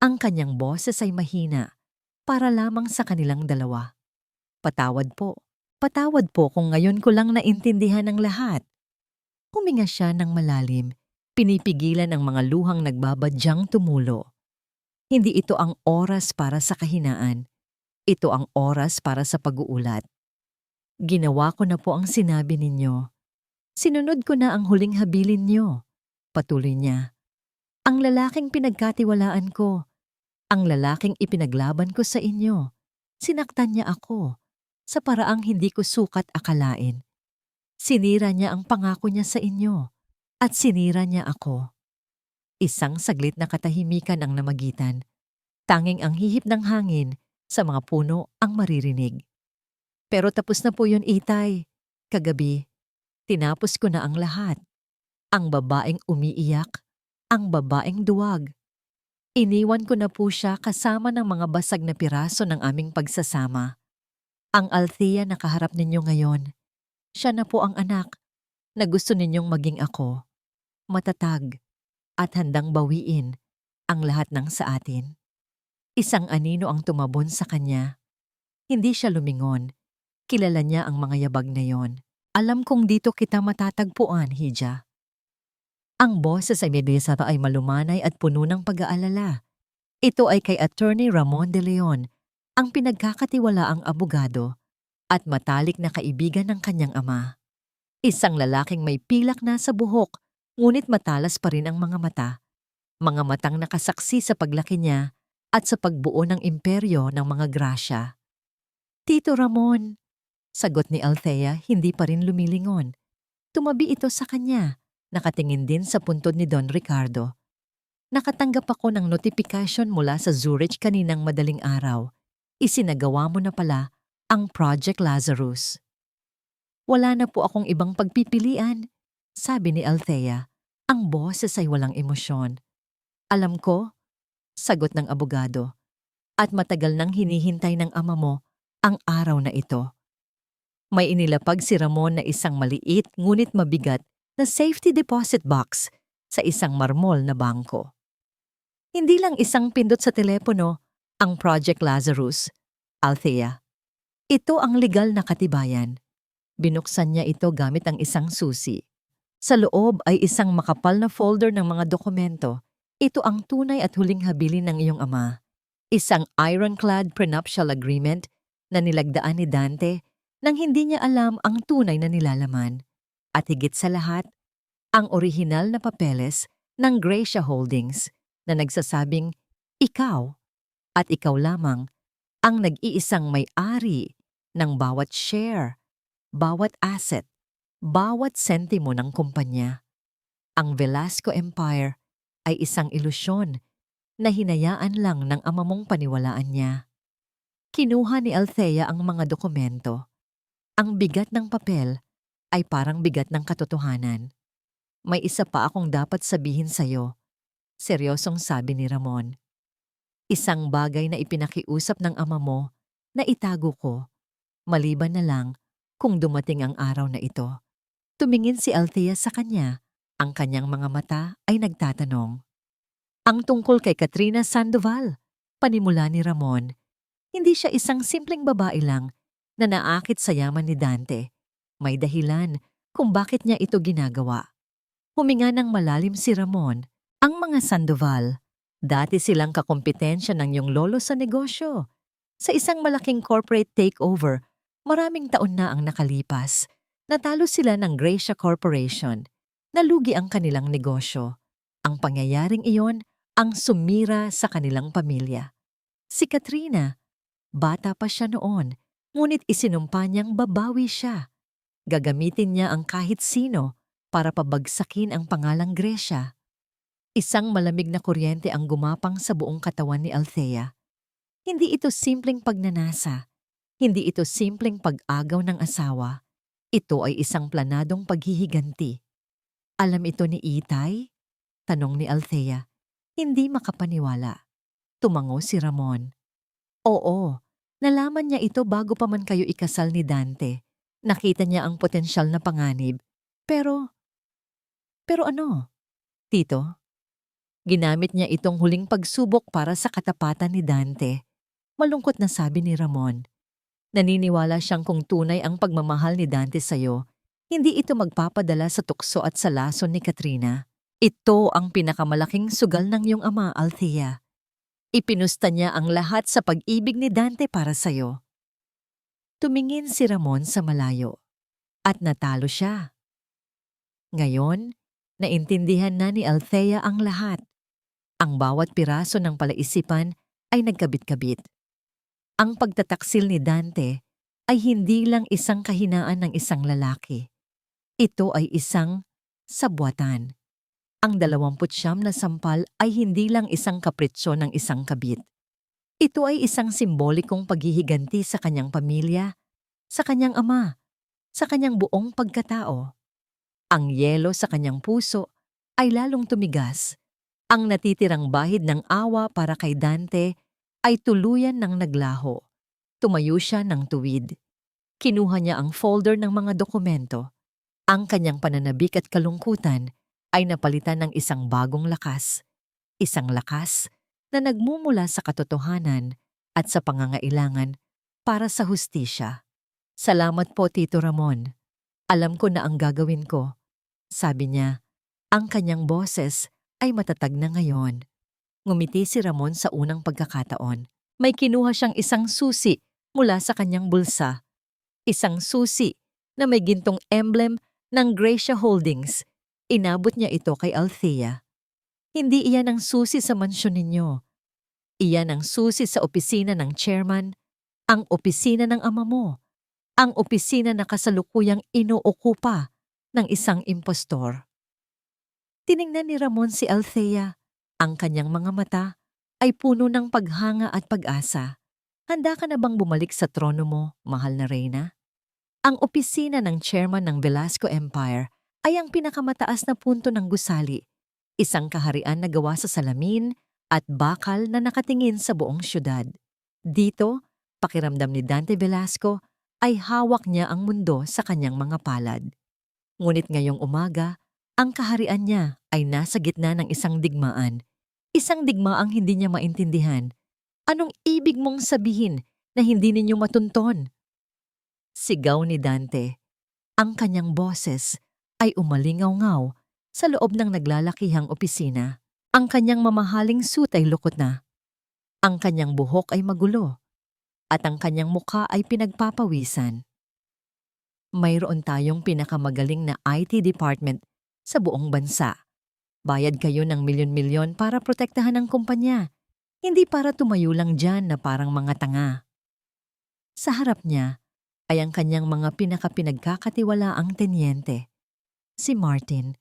Ang kanyang boses ay mahina para lamang sa kanilang dalawa. Patawad po. Patawad po kung ngayon ko lang naintindihan ang lahat. Huminga siya ng malalim, pinipigilan ang mga luhang nagbabadyang tumulo. Hindi ito ang oras para sa kahinaan. Ito ang oras para sa pag-uulat. Ginawa ko na po ang sinabi ninyo. Sinunod ko na ang huling habilin niyo. Patuloy niya. Ang lalaking pinagkatiwalaan ko. Ang lalaking ipinaglaban ko sa inyo. Sinaktan niya ako sa paraang hindi ko sukat akalain. Sinira niya ang pangako niya sa inyo at sinira niya ako. Isang saglit na katahimikan ang namagitan. Tanging ang hihip ng hangin sa mga puno ang maririnig. Pero tapos na po yun, Itay. Kagabi, tinapos ko na ang lahat. Ang babaeng umiiyak, ang babaeng duwag. Iniwan ko na po siya kasama ng mga basag na piraso ng aming pagsasama. Ang Althea na kaharap ninyo ngayon, siya na po ang anak na gusto ninyong maging ako. Matatag at handang bawiin ang lahat ng sa atin. Isang anino ang tumabon sa kanya. Hindi siya lumingon. Kilala niya ang mga yabag na yon. Alam kong dito kita matatagpuan, Hija. Ang boses ay Medesa ay malumanay at puno ng pag-aalala. Ito ay kay Attorney Ramon de Leon, ang pinagkakatiwalaang abogado at matalik na kaibigan ng kanyang ama. Isang lalaking may pilak na sa buhok, ngunit matalas pa rin ang mga mata. Mga matang nakasaksi sa paglaki niya at sa pagbuo ng imperyo ng mga Gracia. Tito Ramon, sagot ni Althea, hindi pa rin lumilingon. Tumabi ito sa kanya, nakatingin din sa puntod ni Don Ricardo. Nakatanggap ako ng notification mula sa Zurich kaninang madaling araw. Isinagawa mo na pala ang Project Lazarus. Wala na po akong ibang pagpipilian, sabi ni Althea. Ang boses ay walang emosyon. Alam ko, sagot ng abogado, at matagal nang hinihintay ng ama mo ang araw na ito. May inilapag si Ramon na isang maliit ngunit mabigat na safety deposit box sa isang marmol na bangko. Hindi lang isang pindot sa telepono ang Project Lazarus, Althea. Ito ang legal na katibayan. Binuksan niya ito gamit ang isang susi. Sa loob ay isang makapal na folder ng mga dokumento. Ito ang tunay at huling habilin ng iyong ama. Isang ironclad prenuptial agreement na nilagdaan ni Dante nang hindi niya alam ang tunay na nilalaman. At higit sa lahat, ang orihinal na papeles ng Gracia Holdings na nagsasabing ikaw at ikaw lamang ang nag-iisang may-ari ng bawat share, bawat asset, bawat sentimo ng kumpanya. Ang Velasco Empire ay isang ilusyon na hinayaan lang ng ama mong paniwalaan niya. Kinuha ni Althea ang mga dokumento. Ang bigat ng papel ay parang bigat ng katotohanan. May isa pa akong dapat sabihin sa'yo, seryosong sabi ni Ramon. Isang bagay na ipinakiusap ng ama mo na itago ko, maliban na lang kung dumating ang araw na ito. Tumingin si Althea sa kanya, ang kanyang mga mata ay nagtatanong. Ang tungkol kay Katrina Sandoval, panimula ni Ramon. Hindi siya isang simpleng babae lang na naakit sa yaman ni Dante. May dahilan kung bakit niya ito ginagawa. Huminga ng malalim si Ramon. Ang mga Sandoval, dati silang kakompetensya ng iyong lolo sa negosyo. Sa isang malaking corporate takeover, maraming taon na ang nakalipas. Natalo sila ng Gracia Corporation. Nalugi ang kanilang negosyo. Ang pangyayaring iyon ang sumira sa kanilang pamilya. Si Katrina, bata pa siya noon, ngunit isinumpa niyang babawi siya. Gagamitin niya ang kahit sino para pabagsakin ang pangalang Gracia. Isang malamig na kuryente ang gumapang sa buong katawan ni Althea. Hindi ito simpleng pagnanasa. Hindi ito simpleng pag-agaw ng asawa. Ito ay isang planadong paghihiganti. Alam ito ni Itay? Tanong ni Althea. Hindi makapaniwala. Tumango si Ramon. Oo, nalaman niya ito bago pa man kayo ikasal ni Dante. Nakita niya ang potensyal na panganib. Pero ano? Tito, ginamit niya itong huling pagsubok para sa katapatan ni Dante. Malungkot na sabi ni Ramon. Naniniwala siyang kung tunay ang pagmamahal ni Dante sa'yo, hindi ito magpapadala sa tukso at sa lason ni Katrina. Ito ang pinakamalaking sugal ng iyong ama, Althea. Ipinusta niya ang lahat sa pag-ibig ni Dante para sa'yo. Tumingin si Ramon sa malayo. At natalo siya. Ngayon, naintindihan na ni Althea ang lahat. Ang bawat piraso ng palaisipan ay nagkabit-kabit. Ang pagtataksil ni Dante ay hindi lang isang kahinaan ng isang lalaki. Ito ay isang sabwatan. Ang 29 na sampal ay hindi lang isang kapritsyo ng isang kabit. Ito ay isang simbolikong paghihiganti sa kanyang pamilya, sa kanyang ama, sa kanyang buong pagkatao. Ang yelo sa kanyang puso ay lalong tumigas. Ang natitirang bahid ng awa para kay Dante ay tuluyan ng naglaho. Tumayo siya ng tuwid. Kinuha niya ang folder ng mga dokumento. Ang kanyang pananabik at kalungkutan ay napalitan ng isang bagong lakas. Isang lakas na nagmumula sa katotohanan at sa pangangailangan para sa hustisya. Salamat po, Tito Ramon. Alam ko na ang gagawin ko. Sabi niya, ang kanyang boses ay matatag na ngayon. Ngumiti si Ramon sa unang pagkakataon. May kinuha siyang isang susi mula sa kanyang bulsa. Isang susi na may gintong emblem ng Gracia Holdings. Inabot niya ito kay Althea. Hindi iyan ang susi sa mansyon ninyo. Iyan ang susi sa opisina ng chairman, ang opisina ng ama mo, ang opisina na kasalukuyang inuokupa ng isang impostor. Tiningnan ni Ramon si Althea. Ang kanyang mga mata ay puno ng paghanga at pag-asa. Handa ka na bang bumalik sa trono mo, mahal na reyna? Ang opisina ng chairman ng Velasco Empire ay ang pinakamataas na punto ng gusali. Isang kaharian na gawa sa salamin at bakal na nakatingin sa buong syudad. Dito, pakiramdam ni Dante Velasco ay hawak niya ang mundo sa kanyang mga palad. Ngunit ngayong umaga, ang kaharian niya ay nasa gitna ng isang digmaan. Isang digmaang hindi niya maintindihan. Anong ibig mong sabihin na hindi ninyo matunton? Sigaw ni Dante. Ang kanyang boses ay umalingaw-ngaw sa loob ng naglalakihang opisina. Ang kanyang mamahaling suit ay lukot na. Ang kanyang buhok ay magulo. At ang kanyang mukha ay pinagpapawisan. Mayroon tayong pinakamagaling na IT department sa buong bansa. Bayad kayo ng milyon-milyon para protektahan ang kumpanya. Hindi para tumayo lang dyan na parang mga tanga. Sa harap niya ay ang kanyang mga pinagkakatiwalaang tenyente. Si Martin,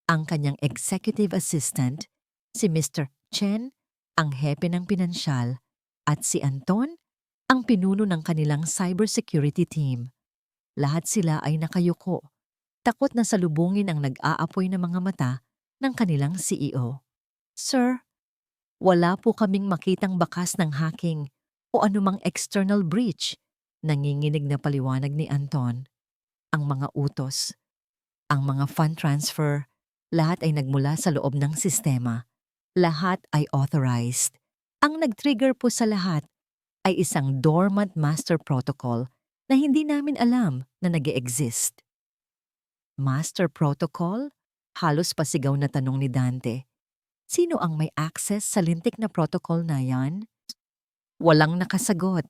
ang kanyang executive assistant, si Mr. Chen, ang hepe ng pinansyal, at si Anton, ang pinuno ng kanilang cybersecurity team. Lahat sila ay nakayuko, takot na salubungin ang nag-aapoy na mga mata ng kanilang CEO. Sir, wala po kaming makitang bakas ng hacking o anumang external breach. Nanginginig na paliwanag ni Anton. Ang mga utos, ang mga fund transfer, lahat ay nagmula sa loob ng sistema. Lahat ay authorized. Ang nag-trigger po sa lahat ay isang dormant master protocol na hindi namin alam na nag-e-exist. Master protocol? Halos pasigaw na tanong ni Dante. Sino ang may access sa lintik na protocol na yan? Walang nakasagot.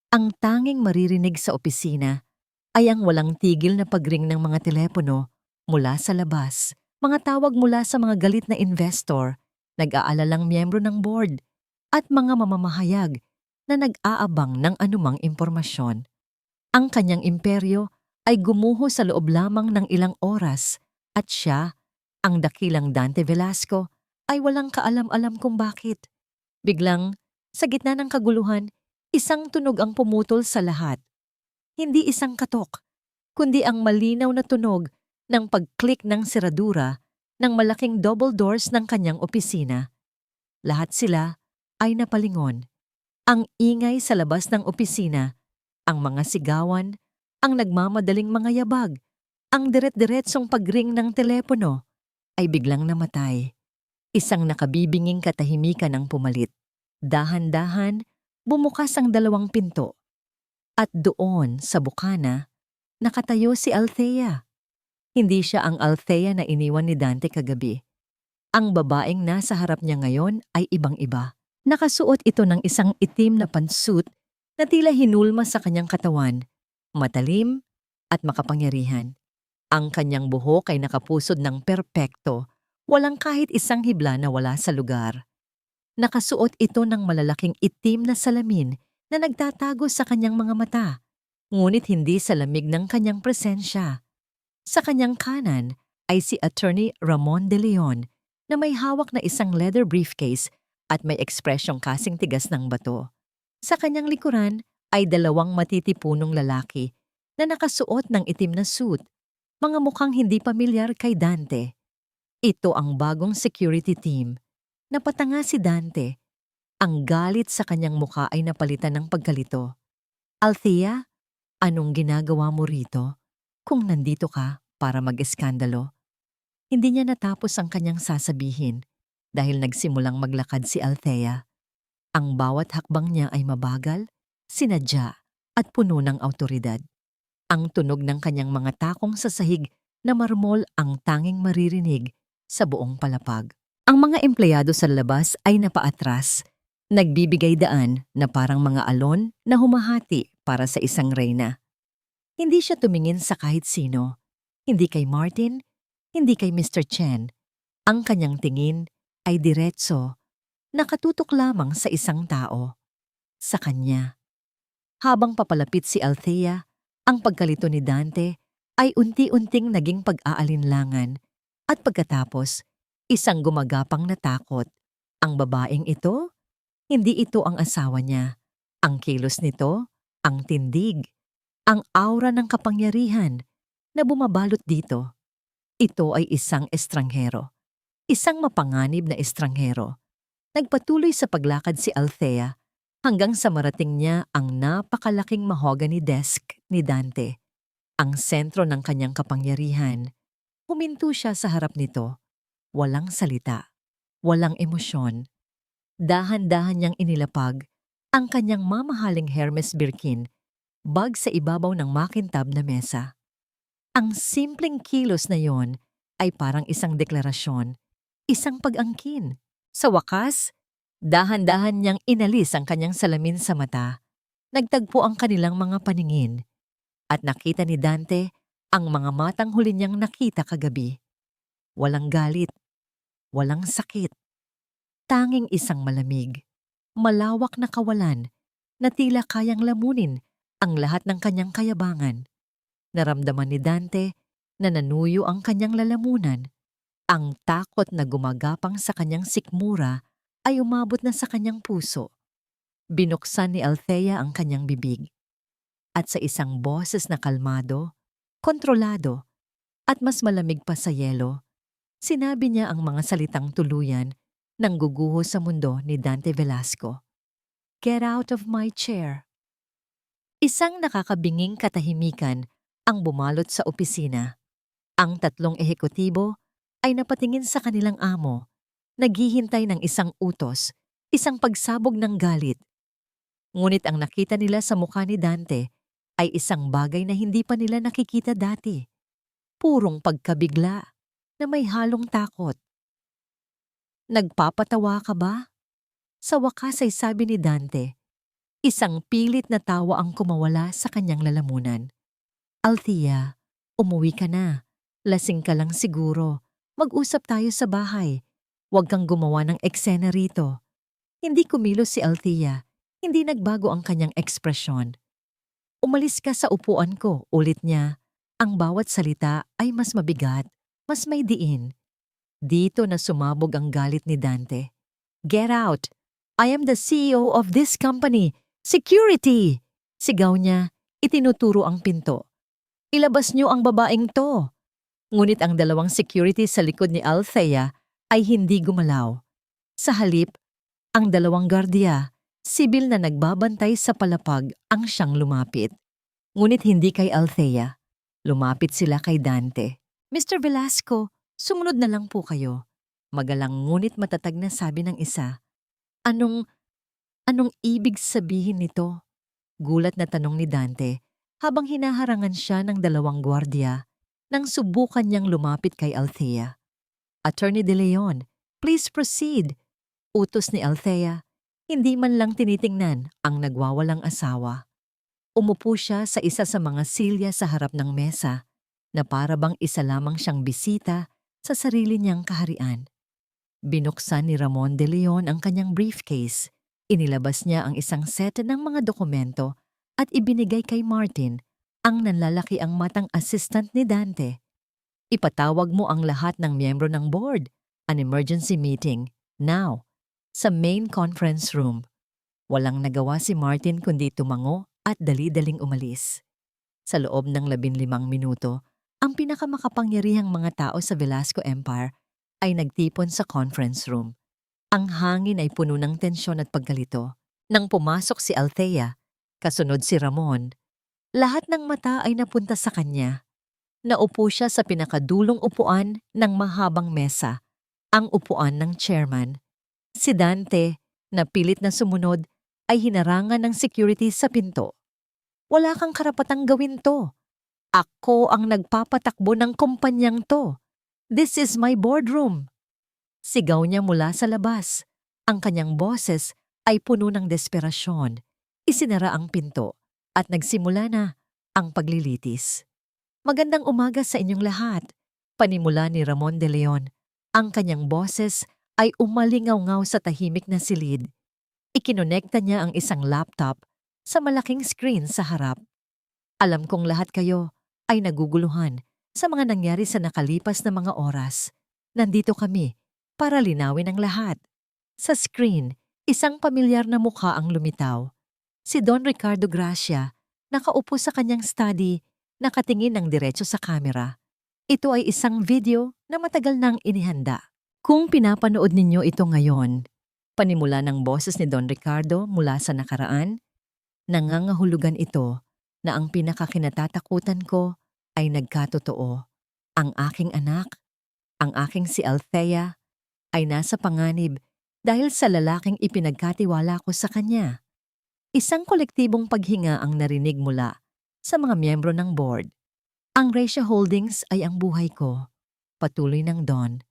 Ang tanging maririnig sa opisina ay ang walang tigil na pagring ng mga telepono mula sa labas, mga tawag mula sa mga galit na investor, nag-aalalang miyembro ng board, at mga mamamahayag na nag-aabang ng anumang impormasyon. Ang kanyang imperyo ay gumuho sa loob lamang ng ilang oras at siya, ang dakilang Dante Velasco, ay walang kaalam-alam kung bakit. Biglang, sa gitna ng kaguluhan, isang tunog ang pumutol sa lahat. Hindi isang katok, kundi ang malinaw na tunog ng pag-click ng seradura ng malaking double doors ng kanyang opisina. Lahat sila ay napalingon. Ang ingay sa labas ng opisina, ang mga sigawan, ang nagmamadaling mga yabag, ang diret-diretsong pagring ng telepono ay biglang namatay. Isang nakabibinging katahimikan ang pumalit. Dahan-dahan, bumukas ang dalawang pinto. At doon, sa bukana, nakatayo si Althea. Hindi siya ang Althea na iniwan ni Dante kagabi. Ang babaeng nasa harap niya ngayon ay ibang-iba. Nakasuot ito ng isang itim na pantsuit na tila hinulma sa kanyang katawan, matalim at makapangyarihan. Ang kanyang buhok ay nakapusod ng perpekto, walang kahit isang hibla na wala sa lugar. Nakasuot ito ng malalaking itim na salamin na nagtatago sa kanyang mga mata, ngunit hindi sa lamig ng kanyang presensya. Sa kanyang kanan ay si Attorney Ramon de Leon na may hawak na isang leather briefcase at may ekspresyong kasing tigas ng bato. Sa kanyang likuran ay dalawang matitipunong lalaki na nakasuot ng itim na suit, mga mukhang hindi pamilyar kay Dante. Ito ang bagong security team. Napatanga si Dante. Ang galit sa kanyang mukha ay napalitan ng pagkalito. Althea, anong ginagawa mo rito? Kung nandito ka para mag-eskandalo. Hindi niya natapos ang kanyang sasabihin dahil nagsimulang maglakad si Althea. Ang bawat hakbang niya ay mabagal, sinadya at puno ng awtoridad. Ang tunog ng kanyang mga takong sa sahig na marmol ang tanging maririnig sa buong palapag. Ang mga empleyado sa labas ay napaatras, nagbibigay daan na parang mga alon na humahati para sa isang reyna. Hindi siya tumingin sa kahit sino. Hindi kay Martin, hindi kay Mr. Chen. Ang kanyang tingin ay diretso, nakatutok lamang sa isang tao. Sa kanya. Habang papalapit si Althea, ang pagkalito ni Dante ay unti-unting naging pag-aalinlangan at pagkatapos, isang gumagapang na takot. Ang babaeng ito, hindi ito ang asawa niya. Ang kilos nito, ang tindig, ang aura ng kapangyarihan na bumabalot dito. Ito ay isang estranghero. Isang mapanganib na estranghero. Nagpatuloy sa paglakad si Althea hanggang sa marating niya ang napakalaking mahogany desk ni Dante. Ang sentro ng kanyang kapangyarihan. Huminto siya sa harap nito. Walang salita. Walang emosyon. Dahan-dahan niyang inilapag ang kanyang mamahaling Hermes Birkin bag sa ibabaw ng makintab na mesa. Ang simpleng kilos na yon ay parang isang deklarasyon, isang pag-angkin. Sa wakas, dahan-dahan niyang inalis ang kanyang salamin sa mata. Nagtagpo ang kanilang mga paningin at nakita ni Dante ang mga matang huli niyang nakita kagabi. Walang galit, walang sakit. Tanging isang malamig, malawak na kawalan na tila kayang lamunin ang lahat ng kanyang kayabangan. Naramdaman ni Dante na nanuyo ang kanyang lalamunan. Ang takot na gumagapang sa kanyang sikmura ay umabot na sa kanyang puso. Binuksan ni Althea ang kanyang bibig. At sa isang boses na kalmado, kontrolado, at mas malamig pa sa yelo, sinabi niya ang mga salitang tuluyan ng guguho sa mundo ni Dante Velasco. Get out of my chair. Isang nakakabinging katahimikan ang bumalot sa opisina. Ang tatlong ehekutibo ay napatingin sa kanilang amo, naghihintay ng isang utos, isang pagsabog ng galit. Ngunit ang nakita nila sa mukha ni Dante ay isang bagay na hindi pa nila nakikita dati. Purong pagkabigla na may halong takot. Nagpapatawa ka ba? Sa wakas ay sabi ni Dante. Isang pilit na tawa ang kumawala sa kanyang lalamunan. Althea, umuwi ka na. Lasing ka lang siguro. Mag-usap tayo sa bahay. Huwag kang gumawa ng eksena rito. Hindi kumilos si Althea. Hindi nagbago ang kanyang ekspresyon. Umalis ka sa upuan ko, ulit niya. Ang bawat salita ay mas mabigat, mas may diin. Dito na sumabog ang galit ni Dante. "Get out! I am the CEO of this company! Security!" Sigaw niya, itinuturo ang pinto. "Ilabas niyo ang babaeng to!" Ngunit ang dalawang security sa likod ni Althea ay hindi gumalaw. Sa halip, ang dalawang gwardiya, sibil na nagbabantay sa palapag ang siyang lumapit. Ngunit hindi kay Althea. Lumapit sila kay Dante. "Mr. Velasco, sumunod na lang po kayo." Magalang ngunit matatag na sabi ng isa. Anong ibig sabihin nito?" Gulat na tanong ni Dante habang hinaharangan siya ng dalawang gwardiya nang subukan niyang lumapit kay Althea. "Attorney De Leon, please proceed." Utos ni Althea, hindi man lang tinitingnan ang nagwawalang asawa. Umupo siya sa isa sa mga silya sa harap ng mesa na para bang isa lamang siyang bisita sa sarili niyang kaharian. Binuksan ni Ramon De Leon ang kanyang briefcase. Inilabas niya ang isang set ng mga dokumento at ibinigay kay Martin, ang nanlalaki ang matang assistant ni Dante. "Ipatawag mo ang lahat ng miyembro ng board. An emergency meeting. Now." Sa main conference room. Walang nagawa si Martin kundi tumango at dali-daling umalis. Sa loob ng 15 minuto, ang pinakamakapangyarihang mga tao sa Velasco Empire ay nagtipon sa conference room. Ang hangin ay puno ng tensyon at pagkalito. Nang pumasok si Althea, kasunod si Ramon, lahat ng mata ay napunta sa kanya. Naupo siya sa pinakadulong upuan ng mahabang mesa, ang upuan ng chairman. Si Dante, na pilit na sumunod, ay hinarangan ng security sa pinto. "Wala kang karapatang gawin to. Ako ang nagpapatakbo ng kumpanyang to. This is my boardroom." Sigaw niya mula sa labas. Ang kanyang boses ay puno ng desperasyon. Isinara ang pinto at nagsimula na ang paglilitis. "Magandang umaga sa inyong lahat." Panimula ni Ramon De Leon. Ang kanyang boses ay umalingaw-ngaw sa tahimik na silid. Ikinonekta niya ang isang laptop sa malaking screen sa harap. "Alam kong lahat kayo ay naguguluhan sa mga nangyari sa nakalipas na mga oras. Nandito kami para linawin ang lahat." Sa screen, isang pamilyar na mukha ang lumitaw. Si Don Ricardo Gracia, nakaupo sa kanyang study, nakatingin ng diretso sa kamera. Ito ay isang video na matagal nang inihanda. Kung pinapanood ninyo ito ngayon, panimula ng boses ni Don Ricardo mula sa nakaraan, nangangahulugan ito na ang pinakakinatatakutan ko ay nagkatotoo. Ang aking anak, ang aking si Althea, ay nasa panganib dahil sa lalaking ipinagkatiwala ko sa kanya. Isang kolektibong paghinga ang narinig mula sa mga miyembro ng board. "Ang Gracia Holdings ay ang buhay ko," patuloy ng Don,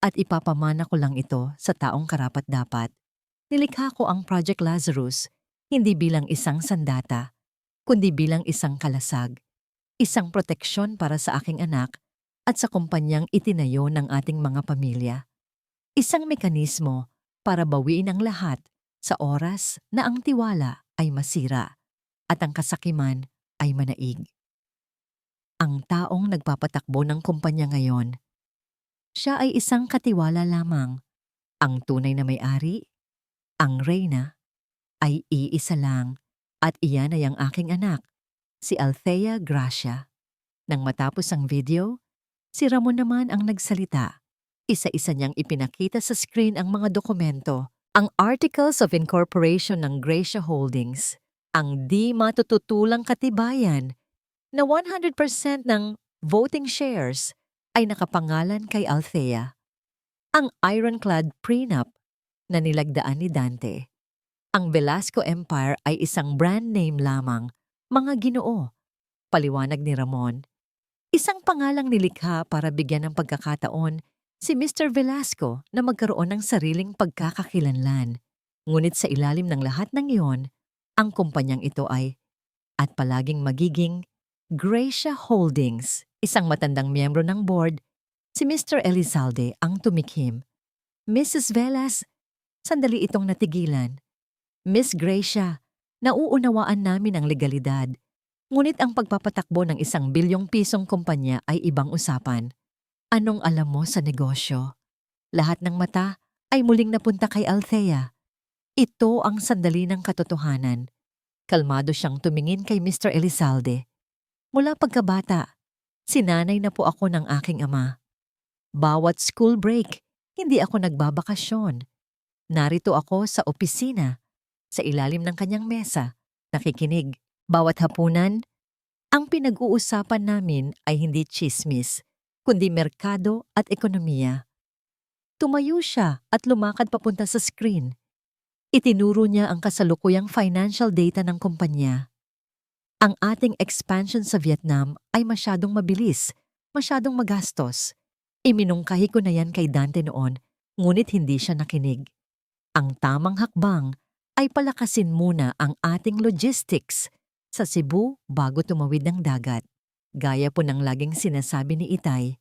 "at ipapamana ko lang ito sa taong karapat-dapat. Nilikha ko ang Project Lazarus hindi bilang isang sandata, kundi bilang isang kalasag, isang proteksyon para sa aking anak at sa kumpanyang itinayo ng ating mga pamilya. Isang mekanismo para bawiin ang lahat sa oras na ang tiwala ay masira at ang kasakiman ay manaig." Ang taong nagpapatakbo ng kumpanya ngayon, siya ay isang katiwala lamang. Ang tunay na may-ari, ang reyna, ay iisa lang at iyan ay ang aking anak, si Althea Gracia. Nang matapos ang video, si Ramon naman ang nagsalita. Isa-isa niyang ipinakita sa screen ang mga dokumento, ang Articles of Incorporation ng Gracia Holdings, ang di matututulang katibayan na 100% ng voting shares ay nakapangalan kay Althea, ang ironclad prenup na nilagdaan ni Dante. Ang Velasco Empire ay isang brand name lamang, mga ginoo, paliwanag ni Ramon. Isang pangalang nilikha para bigyan ng pagkakataon si Mr. Velasco na magkaroon ng sariling pagkakakilanlan. Ngunit sa ilalim ng lahat ng iyon, ang kumpanyang ito ay, at palaging magiging, Gracia Holdings. Isang matandang miyembro ng board, si Mr. Elizalde ang tumikhim. "Mrs. Velas," sandali itong natigilan. "Miss Gracia, nauunawaan namin ang legalidad. Ngunit ang pagpapatakbo ng 1 bilyong pisong kumpanya ay ibang usapan. Anong alam mo sa negosyo?" Lahat ng mata ay muling napunta kay Althea. Ito ang sandali ng katotohanan. Kalmado siyang tumingin kay Mr. Elizalde. Mula pagkabata, sinanay na po ako ng aking ama. Bawat school break, hindi ako nagbabakasyon. Narito ako sa opisina, sa ilalim ng kanyang mesa, nakikinig. Bawat hapunan, ang pinag-uusapan namin ay hindi tsismis, kundi merkado at ekonomiya. Tumayo siya at lumakad papunta sa screen. Itinuro niya ang kasalukuyang financial data ng kumpanya. Ang ating expansion sa Vietnam ay masyadong mabilis, masyadong magastos. Iminungkahi ko na yan kay Dante noon, ngunit hindi siya nakinig. Ang tamang hakbang ay palakasin muna ang ating logistics sa Cebu bago tumawid ng dagat. Gaya po ng laging sinasabi ni Itay,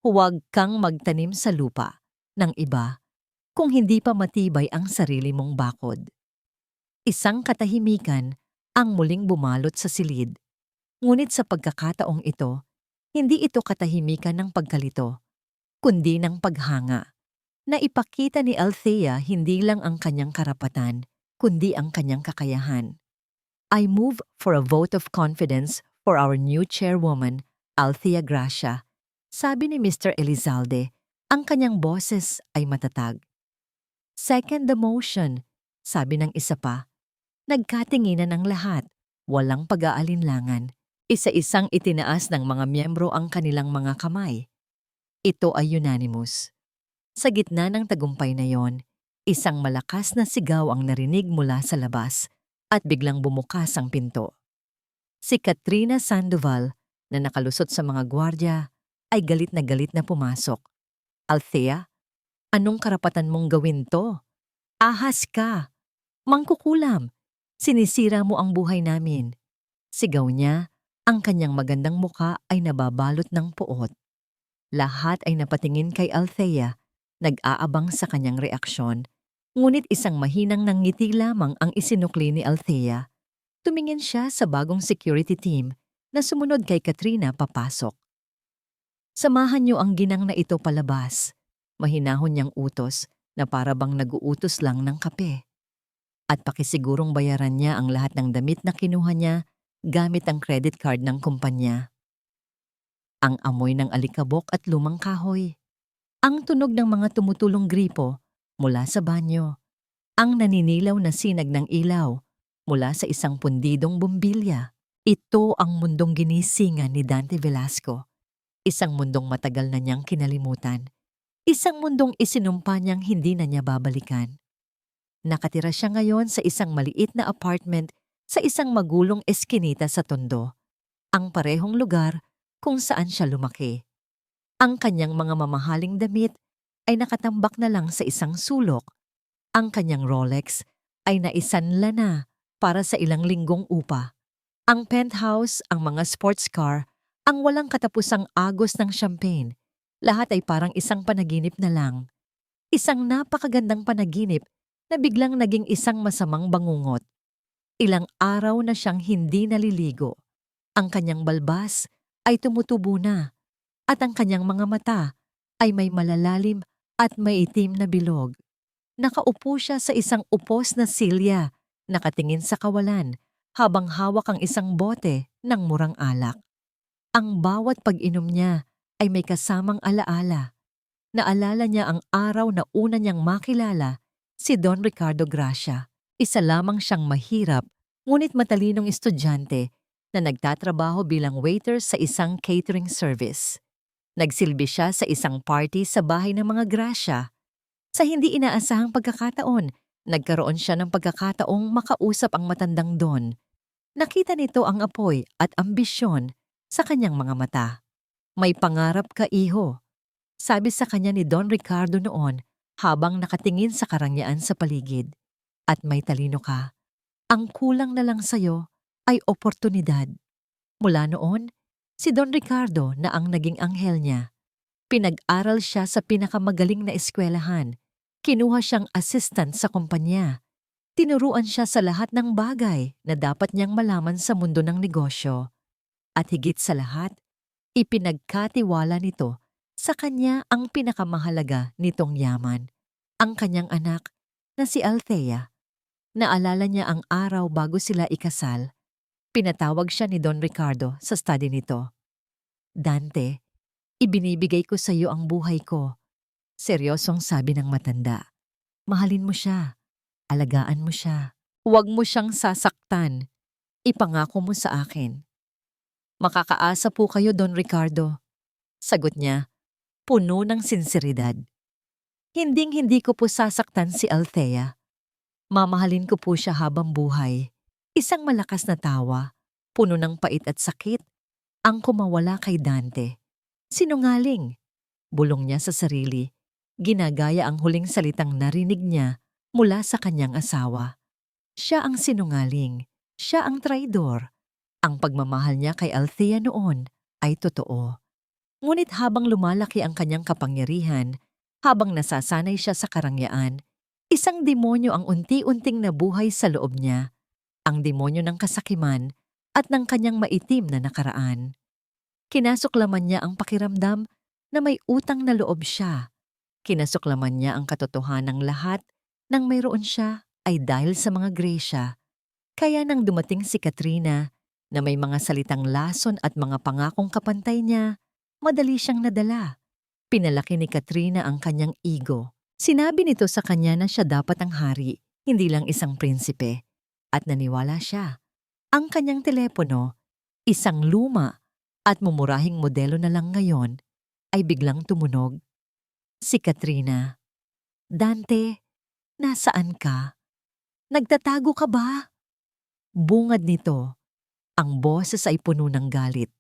huwag kang magtanim sa lupa ng iba kung hindi pa matibay ang sarili mong bakod. Isang katahimikan ang muling bumalot sa silid. Ngunit sa pagkakataong ito, hindi ito katahimikan ng pagkalito, kundi ng paghanga. Naipakita ni Althea hindi lang ang kanyang karapatan, kundi ang kanyang kakayahan. I move for a vote of confidence for our new chairwoman, Althea Gracia. Sabi ni Mr. Elizalde, ang kanyang boses ay matatag. Second the motion, sabi ng isa pa. Nagkatinginan ang lahat, walang pag-aalinlangan. Isa-isang itinaas ng mga miyembro ang kanilang mga kamay. Ito ay unanimous. Sa gitna ng tagumpay na yon, isang malakas na sigaw ang narinig mula sa labas at biglang bumukas ang pinto. Si Katrina Sandoval, na nakalusot sa mga gwardya, ay galit na pumasok. Althea, anong karapatan mong gawin to? Ahas ka! Mangkukulam! Sinisira mo ang buhay namin. Sigaw niya, ang kanyang magandang muka ay nababalot ng puot. Lahat ay napatingin kay Althea, nag-aabang sa kanyang reaksyon, ngunit isang mahinang nangiti lamang ang isinukli ni Althea. Tumingin siya sa bagong security team na sumunod kay Katrina papasok. Samahan niyo ang ginang na ito palabas. Mahinahon niyang utos na para bang nag-uutos lang ng kape. At pakisigurong bayaran niya ang lahat ng damit na kinuha niya gamit ang credit card ng kumpanya. Ang amoy ng alikabok at lumang kahoy. Ang tunog ng mga tumutulong gripo mula sa banyo. Ang naninilaw na sinag ng ilaw mula sa isang pundidong bombilya. Ito ang mundong ginisingan ni Dante Velasco. Isang mundong matagal na niyang kinalimutan. Isang mundong isinumpa niyang hindi na niya babalikan. Nakatira siya ngayon sa isang maliit na apartment sa isang magulong eskinita sa Tondo, ang parehong lugar kung saan siya lumaki. Ang kanyang mga mamahaling damit ay nakatambak na lang sa isang sulok. Ang kanyang Rolex ay naisanla na para sa ilang linggong upa. Ang penthouse, ang mga sports car, ang walang katapusang agos ng champagne, lahat ay parang isang panaginip na lang. Isang napakagandang panaginip na biglang naging isang masamang bangungot. Ilang araw na siyang hindi naliligo. Ang kanyang balbas ay tumutubo na at ang kanyang mga mata ay may malalalim at maitim na bilog. Nakaupo siya sa isang upos na silya, nakatingin sa kawalan habang hawak ang isang bote ng murang alak. Ang bawat pag-inom niya ay may kasamang alaala. Naalala niya ang araw na una niyang makilala si Don Ricardo Gracia. Isa lamang siyang mahirap ngunit matalinong estudyante na nagtatrabaho bilang waiter sa isang catering service. Nagsilbi siya sa isang party sa bahay ng mga Gracia. Sa hindi inaasahang pagkakataon, nagkaroon siya ng pagkakataong makausap ang matandang Don. Nakita nito ang apoy at ambisyon sa kanyang mga mata. May pangarap ka, iho, sabi sa kanya ni Don Ricardo noon habang nakatingin sa karangyaan sa paligid. At may talino ka. Ang kulang na lang sa'yo ay oportunidad. Mula noon, si Don Ricardo na ang naging anghel niya. Pinag-aral siya sa pinakamagaling na eskwelahan. Kinuha siyang assistant sa kumpanya. Tinuruan siya sa lahat ng bagay na dapat niyang malaman sa mundo ng negosyo. At higit sa lahat, ipinagkatiwala nito Sa kanya ang pinakamahalaga nitong yaman, ang kanyang anak na si Althea. Naalala niya ang araw bago sila ikasal. Pinatawag siya ni Don Ricardo sa study nito. Dante, ibinibigay ko sa iyo ang buhay ko. Seryosong sabi ng matanda. Mahalin mo siya. Alagaan mo siya. Huwag mo siyang sasaktan. Ipangako mo sa akin. Makakaasa po kayo, Don Ricardo. Sagot niya, puno ng sinseridad. Hinding-hindi ko po sasaktan si Althea. Mamahalin ko po siya habang buhay. Isang malakas na tawa, puno ng pait at sakit, ang kumawala kay Dante. Sinungaling. Bulong niya sa sarili. Ginagaya ang huling salitang narinig niya mula sa kanyang asawa. Siya ang sinungaling. Siya ang traidor. Ang pagmamahal niya kay Althea noon ay totoo. Ngunit habang lumalaki ang kanyang kapangyarihan, habang nasasanay siya sa karangyaan, isang demonyo ang unti-unting nabuhay sa loob niya. Ang demonyo ng kasakiman at ng kanyang maitim na nakaraan. Kinasuklaman niya ang pakiramdam na may utang na loob siya. Kinasuklaman niya ang katotohanang lahat ng mayroon siya ay dahil sa mga gresya. Kaya nang dumating si Katrina na may mga salitang lason at mga pangakong kapantay niya, madali siyang nadala. Pinalaki ni Katrina ang kanyang ego. Sinabi nito sa kanya na siya dapat ang hari, hindi lang isang prinsipe. At naniwala siya. Ang kanyang telepono, isang luma at mumurahing modelo na lang ngayon, ay biglang tumunog. Si Katrina. Dante, nasaan ka? Nagtatago ka ba? Bungad nito, ang boses ay puno ng galit.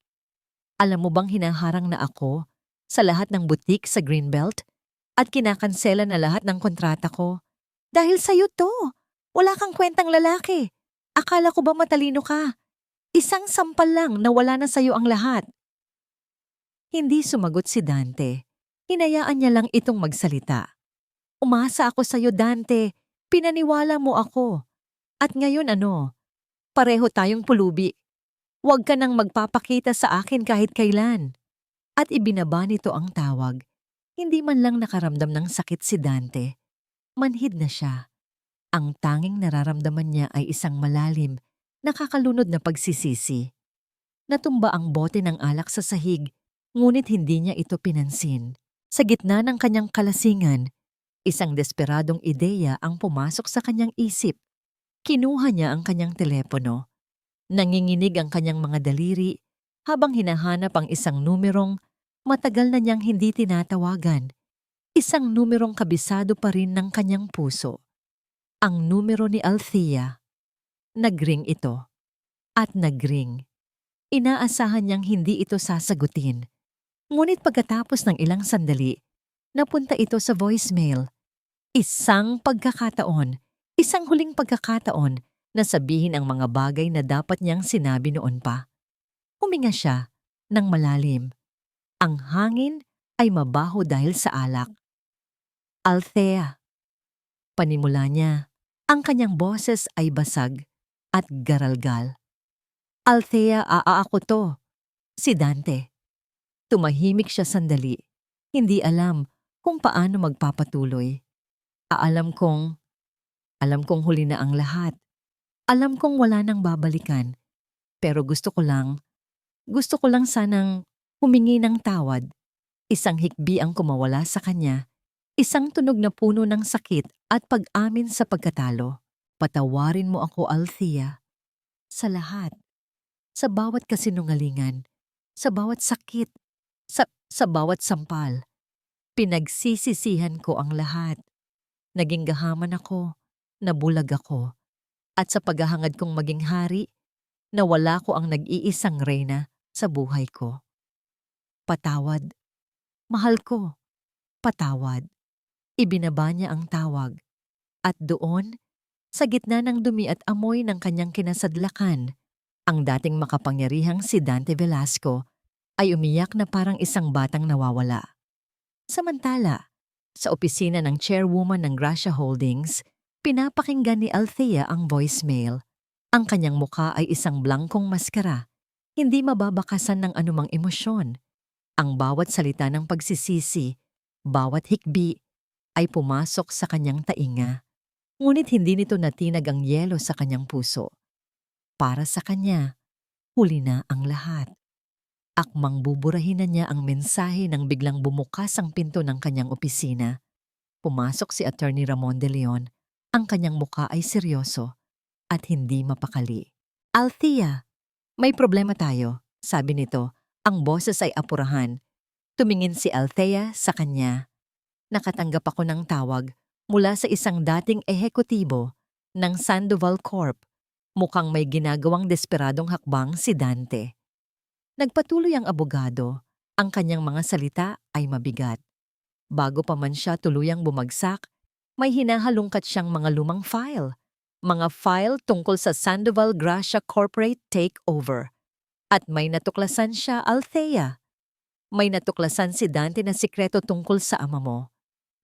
Alam mo bang hinaharang na ako sa lahat ng butik sa Greenbelt at kinakansela na lahat ng kontrata ko? Dahil sa'yo to, wala kang kwentang lalaki. Akala ko ba matalino ka? Isang sampal lang na wala na sa'yo ang lahat. Hindi sumagot si Dante. Hinayaan niya lang itong magsalita. Umasa ako sa'yo, Dante. Pinaniwala mo ako. At ngayon ano? Pareho tayong pulubi. Huwag ka nang magpapakita sa akin kahit kailan. At ibinaba nito ang tawag. Hindi man lang nakaramdam ng sakit si Dante. Manhid na siya. Ang tanging nararamdaman niya ay isang malalim, nakakalunod na pagsisisi. Natumba ang bote ng alak sa sahig, ngunit hindi niya ito pinansin. Sa gitna ng kanyang kalasingan, isang desperadong ideya ang pumasok sa kanyang isip. Kinuha niya ang kanyang telepono. Nanginginig ang kanyang mga daliri habang hinahanap ang isang numerong matagal na niyang hindi tinatawagan. Isang numerong kabisado pa rin ng kanyang puso. Ang numero ni Althea. Nagring ito. At nagring. Inaasahan niyang hindi ito sasagutin. Ngunit pagkatapos ng ilang sandali, napunta ito sa voicemail. Isang pagkakataon, isang huling pagkakataon na sabihin ang mga bagay na dapat niyang sinabi noon pa. Huminga siya ng malalim. Ang hangin ay mabaho dahil sa alak. Althea. Panimula niya. Ang kanyang boses ay basag at garalgal. Althea, ako to. Si Dante. Tumahimik siya sandali. Hindi alam kung paano magpapatuloy. Alam kong huli na ang lahat. Alam kong wala nang babalikan. Pero gusto ko lang sanang humingi ng tawad. Isang hikbi ang kumawala sa kanya. Isang tunog na puno ng sakit at pag-amin sa pagkatalo. Patawarin mo ako, Althea. Sa lahat. Sa bawat kasinungalingan. Sa bawat sakit. Sa bawat sampal. Pinagsisisihan ko ang lahat. Naging gahaman ako. Nabulag ako. At sa paghahangad kong maging hari, nawala ko ang nag-iisang reyna sa buhay ko. Patawad. Mahal ko. Patawad. Ibinaba niya ang tawag. At doon, sa gitna ng dumi at amoy ng kanyang kinasadlakan, ang dating makapangyarihang si Dante Velasco ay umiyak na parang isang batang nawawala. Samantala, sa opisina ng chairwoman ng Gracia Holdings, pinapakinggan ni Althea ang voicemail. Ang kanyang mukha ay isang blankong maskara, hindi mababakasan ng anumang emosyon. Ang bawat salita ng pagsisisi, bawat hikbi, ay pumasok sa kanyang tainga. Ngunit hindi nito natinag ang yelo sa kanyang puso. Para sa kanya, huli na ang lahat. Akmang buburahin na niya ang mensahe nang biglang bumukas ang pinto ng kanyang opisina. Pumasok si Attorney Ramon de Leon. Ang kanyang muka ay seryoso at hindi mapakali. Althea, may problema tayo, sabi nito. Ang boses ay apurahan. Tumingin si Althea sa kanya. Nakatanggap ako ng tawag mula sa isang dating ehekutibo ng Sandoval Corp. Mukhang may ginagawang desperadong hakbang si Dante. Nagpatuloy ang abogado. Ang kanyang mga salita ay mabigat. Bago pa man siya tuluyang bumagsak, may hinahalungkat siyang mga lumang file. Mga file tungkol sa Sandoval Gracia Corporate Takeover. At may natuklasan siya, Althea. May natuklasan si Dante na sikreto tungkol sa ama mo.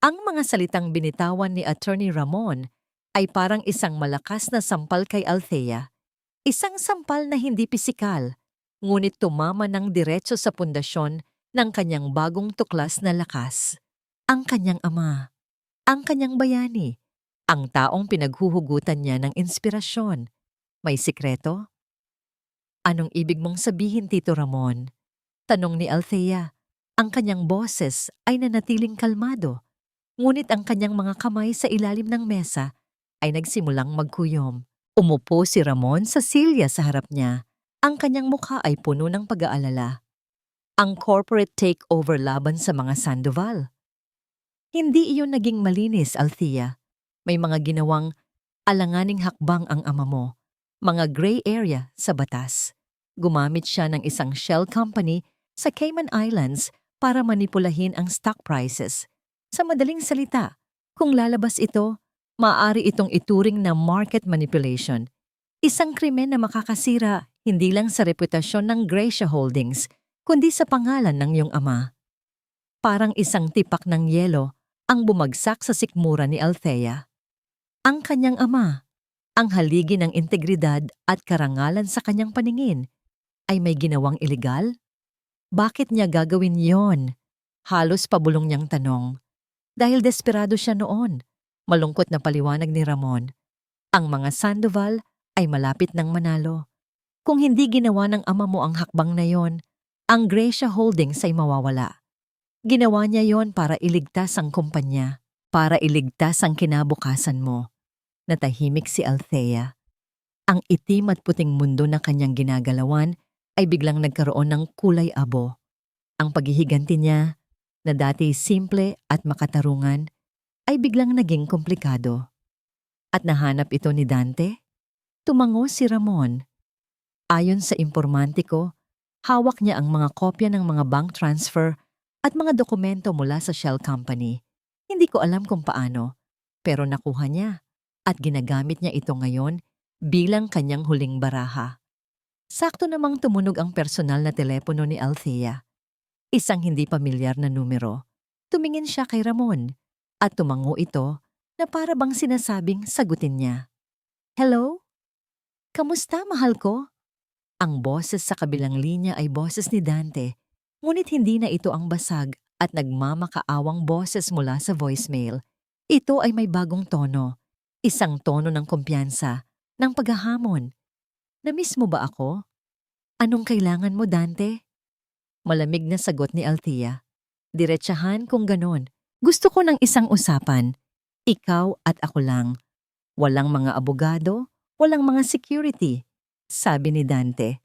Ang mga salitang binitawan ni Attorney Ramon ay parang isang malakas na sampal kay Althea. Isang sampal na hindi pisikal, ngunit tumama ng diretso sa pundasyon ng kanyang bagong tuklas na lakas. Ang kanyang ama, ang kanyang bayani, ang taong pinaghuhugutan niya ng inspirasyon. May sikreto? Anong ibig mong sabihin, Tito Ramon? Tanong ni Althea. Ang kanyang boses ay nanatiling kalmado, ngunit ang kanyang mga kamay sa ilalim ng mesa ay nagsimulang magkuyom. Umupo si Ramon sa silya sa harap niya. Ang kanyang mukha ay puno ng pag-aalala. Ang corporate takeover laban sa mga Sandoval. Hindi iyon naging malinis, Althea. May mga ginawang alanganing hakbang ang ama mo. Mga gray area sa batas. Gumamit siya ng isang shell company sa Cayman Islands para manipulahin ang stock prices. Sa madaling salita, kung lalabas ito, maaari itong ituring na market manipulation. Isang krimen na makakasira hindi lang sa reputasyon ng Gracia Holdings, kundi sa pangalan ng iyong ama. Parang isang tipak ng yelo ang bumagsak sa sikmura ni Althea. Ang kanyang ama, ang haligi ng integridad at karangalan sa kanyang paningin, ay may ginawang iligal? Bakit niya gagawin yon? Halos pabulong niyang tanong. Dahil desperado siya noon, malungkot na paliwanag ni Ramon. Ang mga Sandoval ay malapit ng manalo. Kung hindi ginawa ng ama mo ang hakbang na yon, ang Gracia Holdings ay mawawala. Ginawa niya yon para iligtas ang kumpanya, para iligtas ang kinabukasan mo. Natahimik si Althea. Ang itim at puting mundo na kanyang ginagalawan ay biglang nagkaroon ng kulay abo. Ang paghihiganti niya, na dati simple at makatarungan, ay biglang naging komplikado. At nahanap ito ni Dante? Tumango si Ramon. Ayon sa impormante ko, hawak niya ang mga kopya ng mga bank transfer at mga dokumento mula sa shell company. Hindi ko alam kung paano, pero nakuha niya at ginagamit niya ito ngayon bilang kanyang huling baraha. Sakto namang tumunog ang personal na telepono ni Althea. Isang hindi pamilyar na numero. Tumingin siya kay Ramon at tumango ito na para bang sinasabing sagutin niya. Hello? Kamusta, mahal ko? Ang boses sa kabilang linya ay boses ni Dante, ngunit hindi na ito ang basag at nagmamakaawang boses mula sa voicemail. Ito ay may bagong tono, isang tono ng kumpiyansa, ng paghahamon. Namiss mo ba ako? Anong kailangan mo, Dante? Malamig na sagot ni Althea. Diretsahan kung ganon. Gusto ko ng isang usapan. Ikaw at ako lang. Walang mga abogado, walang mga security. Sabi ni Dante.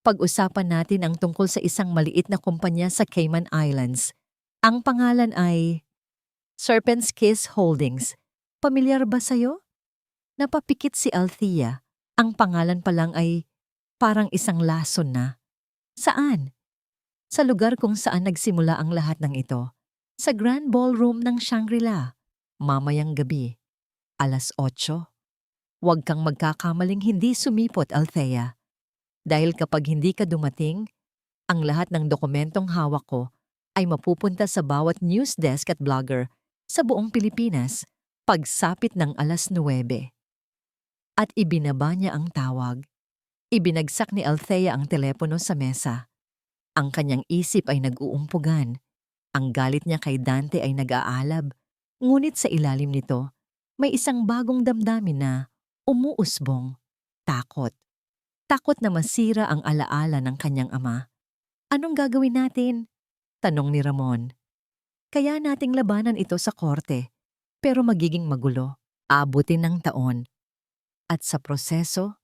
Pag-usapan natin ang tungkol sa isang maliit na kumpanya sa Cayman Islands. Ang pangalan ay Serpent's Kiss Holdings. Pamilyar ba sa'yo? Napapikit si Althea. Ang pangalan pa lang ay parang isang lason na. Saan? Sa lugar kung saan nagsimula ang lahat ng ito. Sa Grand Ballroom ng Shangri-La. Mamayang gabi. 8:00. Huwag kang magkakamaling hindi sumipot, Althea. Dahil kapag hindi ka dumating, ang lahat ng dokumentong hawak ko ay mapupunta sa bawat news desk at blogger sa buong Pilipinas pagsapit ng 9:00. At ibinaba niya ang tawag. Ibinagsak ni Althea ang telepono sa mesa. Ang kanyang isip ay nag-uumpugan. Ang galit niya kay Dante ay nag-aalab. Ngunit sa ilalim nito, may isang bagong damdamin na umuusbong. Takot. Takot na masira ang alaala ng kanyang ama. Anong gagawin natin? Tanong ni Ramon. Kaya nating labanan ito sa korte, pero magiging magulo. Abutin ng taon. At sa proseso,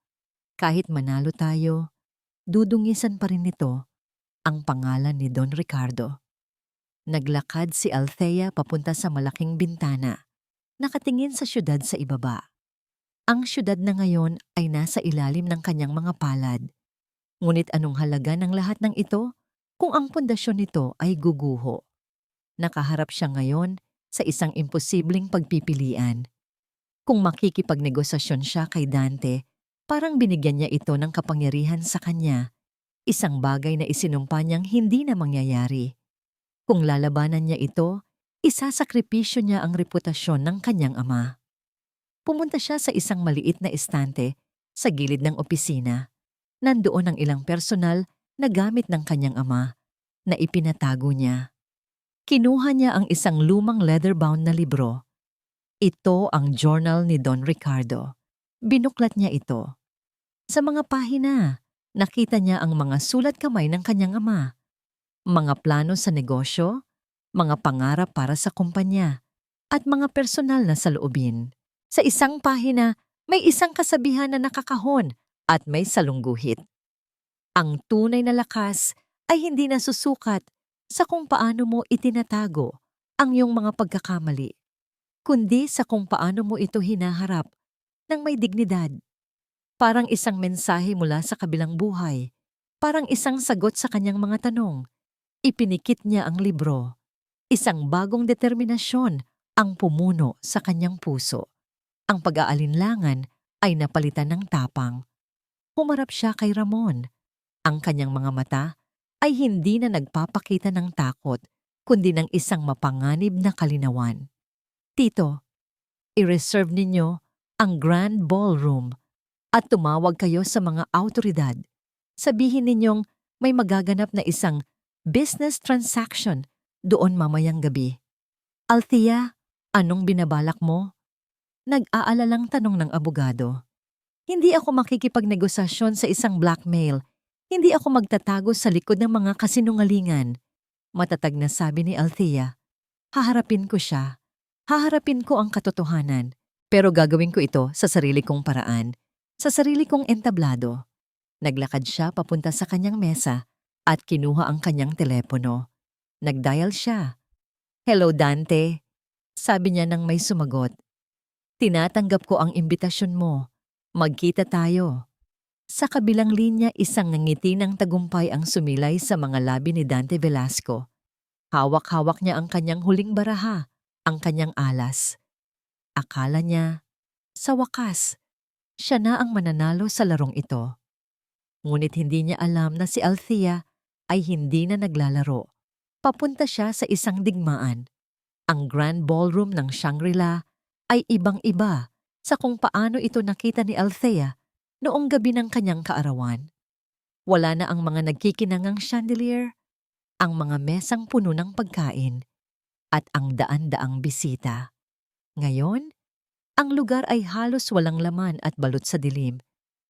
kahit manalo tayo, dudungisan pa rin nito ang pangalan ni Don Ricardo. Naglakad si Althea papunta sa malaking bintana, nakatingin sa syudad sa ibaba. Ang syudad na ngayon ay nasa ilalim ng kanyang mga palad. Ngunit anong halaga ng lahat ng ito kung ang pundasyon nito ay guguho? Nakaharap siya ngayon sa isang imposibleng pagpipilian. Kung makikipagnegosasyon siya kay Dante, parang binigyan niya ito ng kapangyarihan sa kanya, isang bagay na isinumpa niyang hindi na mangyayari. Kung lalabanan niya ito, isasakripisyo niya ang reputasyon ng kanyang ama. Pumunta siya sa isang maliit na estante sa gilid ng opisina. Nandoon ang ilang personal na gamit ng kanyang ama na ipinatago niya. Kinuha niya ang isang lumang leather-bound na libro. Ito ang journal ni Don Ricardo. Binuklat niya ito. Sa mga pahina, nakita niya ang mga sulat kamay ng kanyang ama. Mga plano sa negosyo, mga pangarap para sa kumpanya, at mga personal na saloobin. Sa isang pahina, may isang kasabihan na nakakahon at may salungguhit. Ang tunay na lakas ay hindi nasusukat sa kung paano mo itinatago ang iyong mga pagkakamali, kundi sa kung paano mo ito hinaharap ng may dignidad. Parang isang mensahe mula sa kabilang buhay, parang isang sagot sa kanyang mga tanong. Ipinikit niya ang libro. Isang bagong determinasyon ang pumuno sa kanyang puso. Ang pag-aalinlangan ay napalitan ng tapang. Humarap siya kay Ramon. Ang kanyang mga mata ay hindi na nagpapakita ng takot, kundi ng isang mapanganib na kalinawan. Tito, i-reserve ninyo ang Grand Ballroom at tumawag kayo sa mga awtoridad. Sabihin ninyong may magaganap na isang business transaction doon mamayang gabi. Althea, anong binabalak mo? Nag-aalalang tanong ng abogado. Hindi ako makikipagnegosasyon sa isang blackmail. Hindi ako magtatago sa likod ng mga kasinungalingan. Matatag na sabi ni Althea. Haharapin ko siya. Haharapin ko ang katotohanan. Pero gagawin ko ito sa sarili kong paraan. Sa sarili kong entablado. Naglakad siya papunta sa kanyang mesa at kinuha ang kanyang telepono. Nagdial siya. Hello, Dante. Sabi niya nang may sumagot. Tinatanggap ko ang imbitasyon mo. Magkita tayo. Sa kabilang linya, isang ngiti ng tagumpay ang sumilay sa mga labi ni Dante Velasco. Hawak-hawak niya ang kanyang huling baraha, ang kanyang alas. Akala niya, sa wakas, siya na ang mananalo sa larong ito. Ngunit hindi niya alam na si Althea ay hindi na naglalaro. Papunta siya sa isang digmaan. Ang Grand Ballroom ng Shangri-La ay ibang-iba sa kung paano ito nakita ni Althea noong gabi ng kanyang kaarawan. Wala na ang mga nagkikinangang chandelier, ang mga mesang puno ng pagkain, at ang daan-daang bisita. Ngayon, ang lugar ay halos walang laman at balot sa dilim,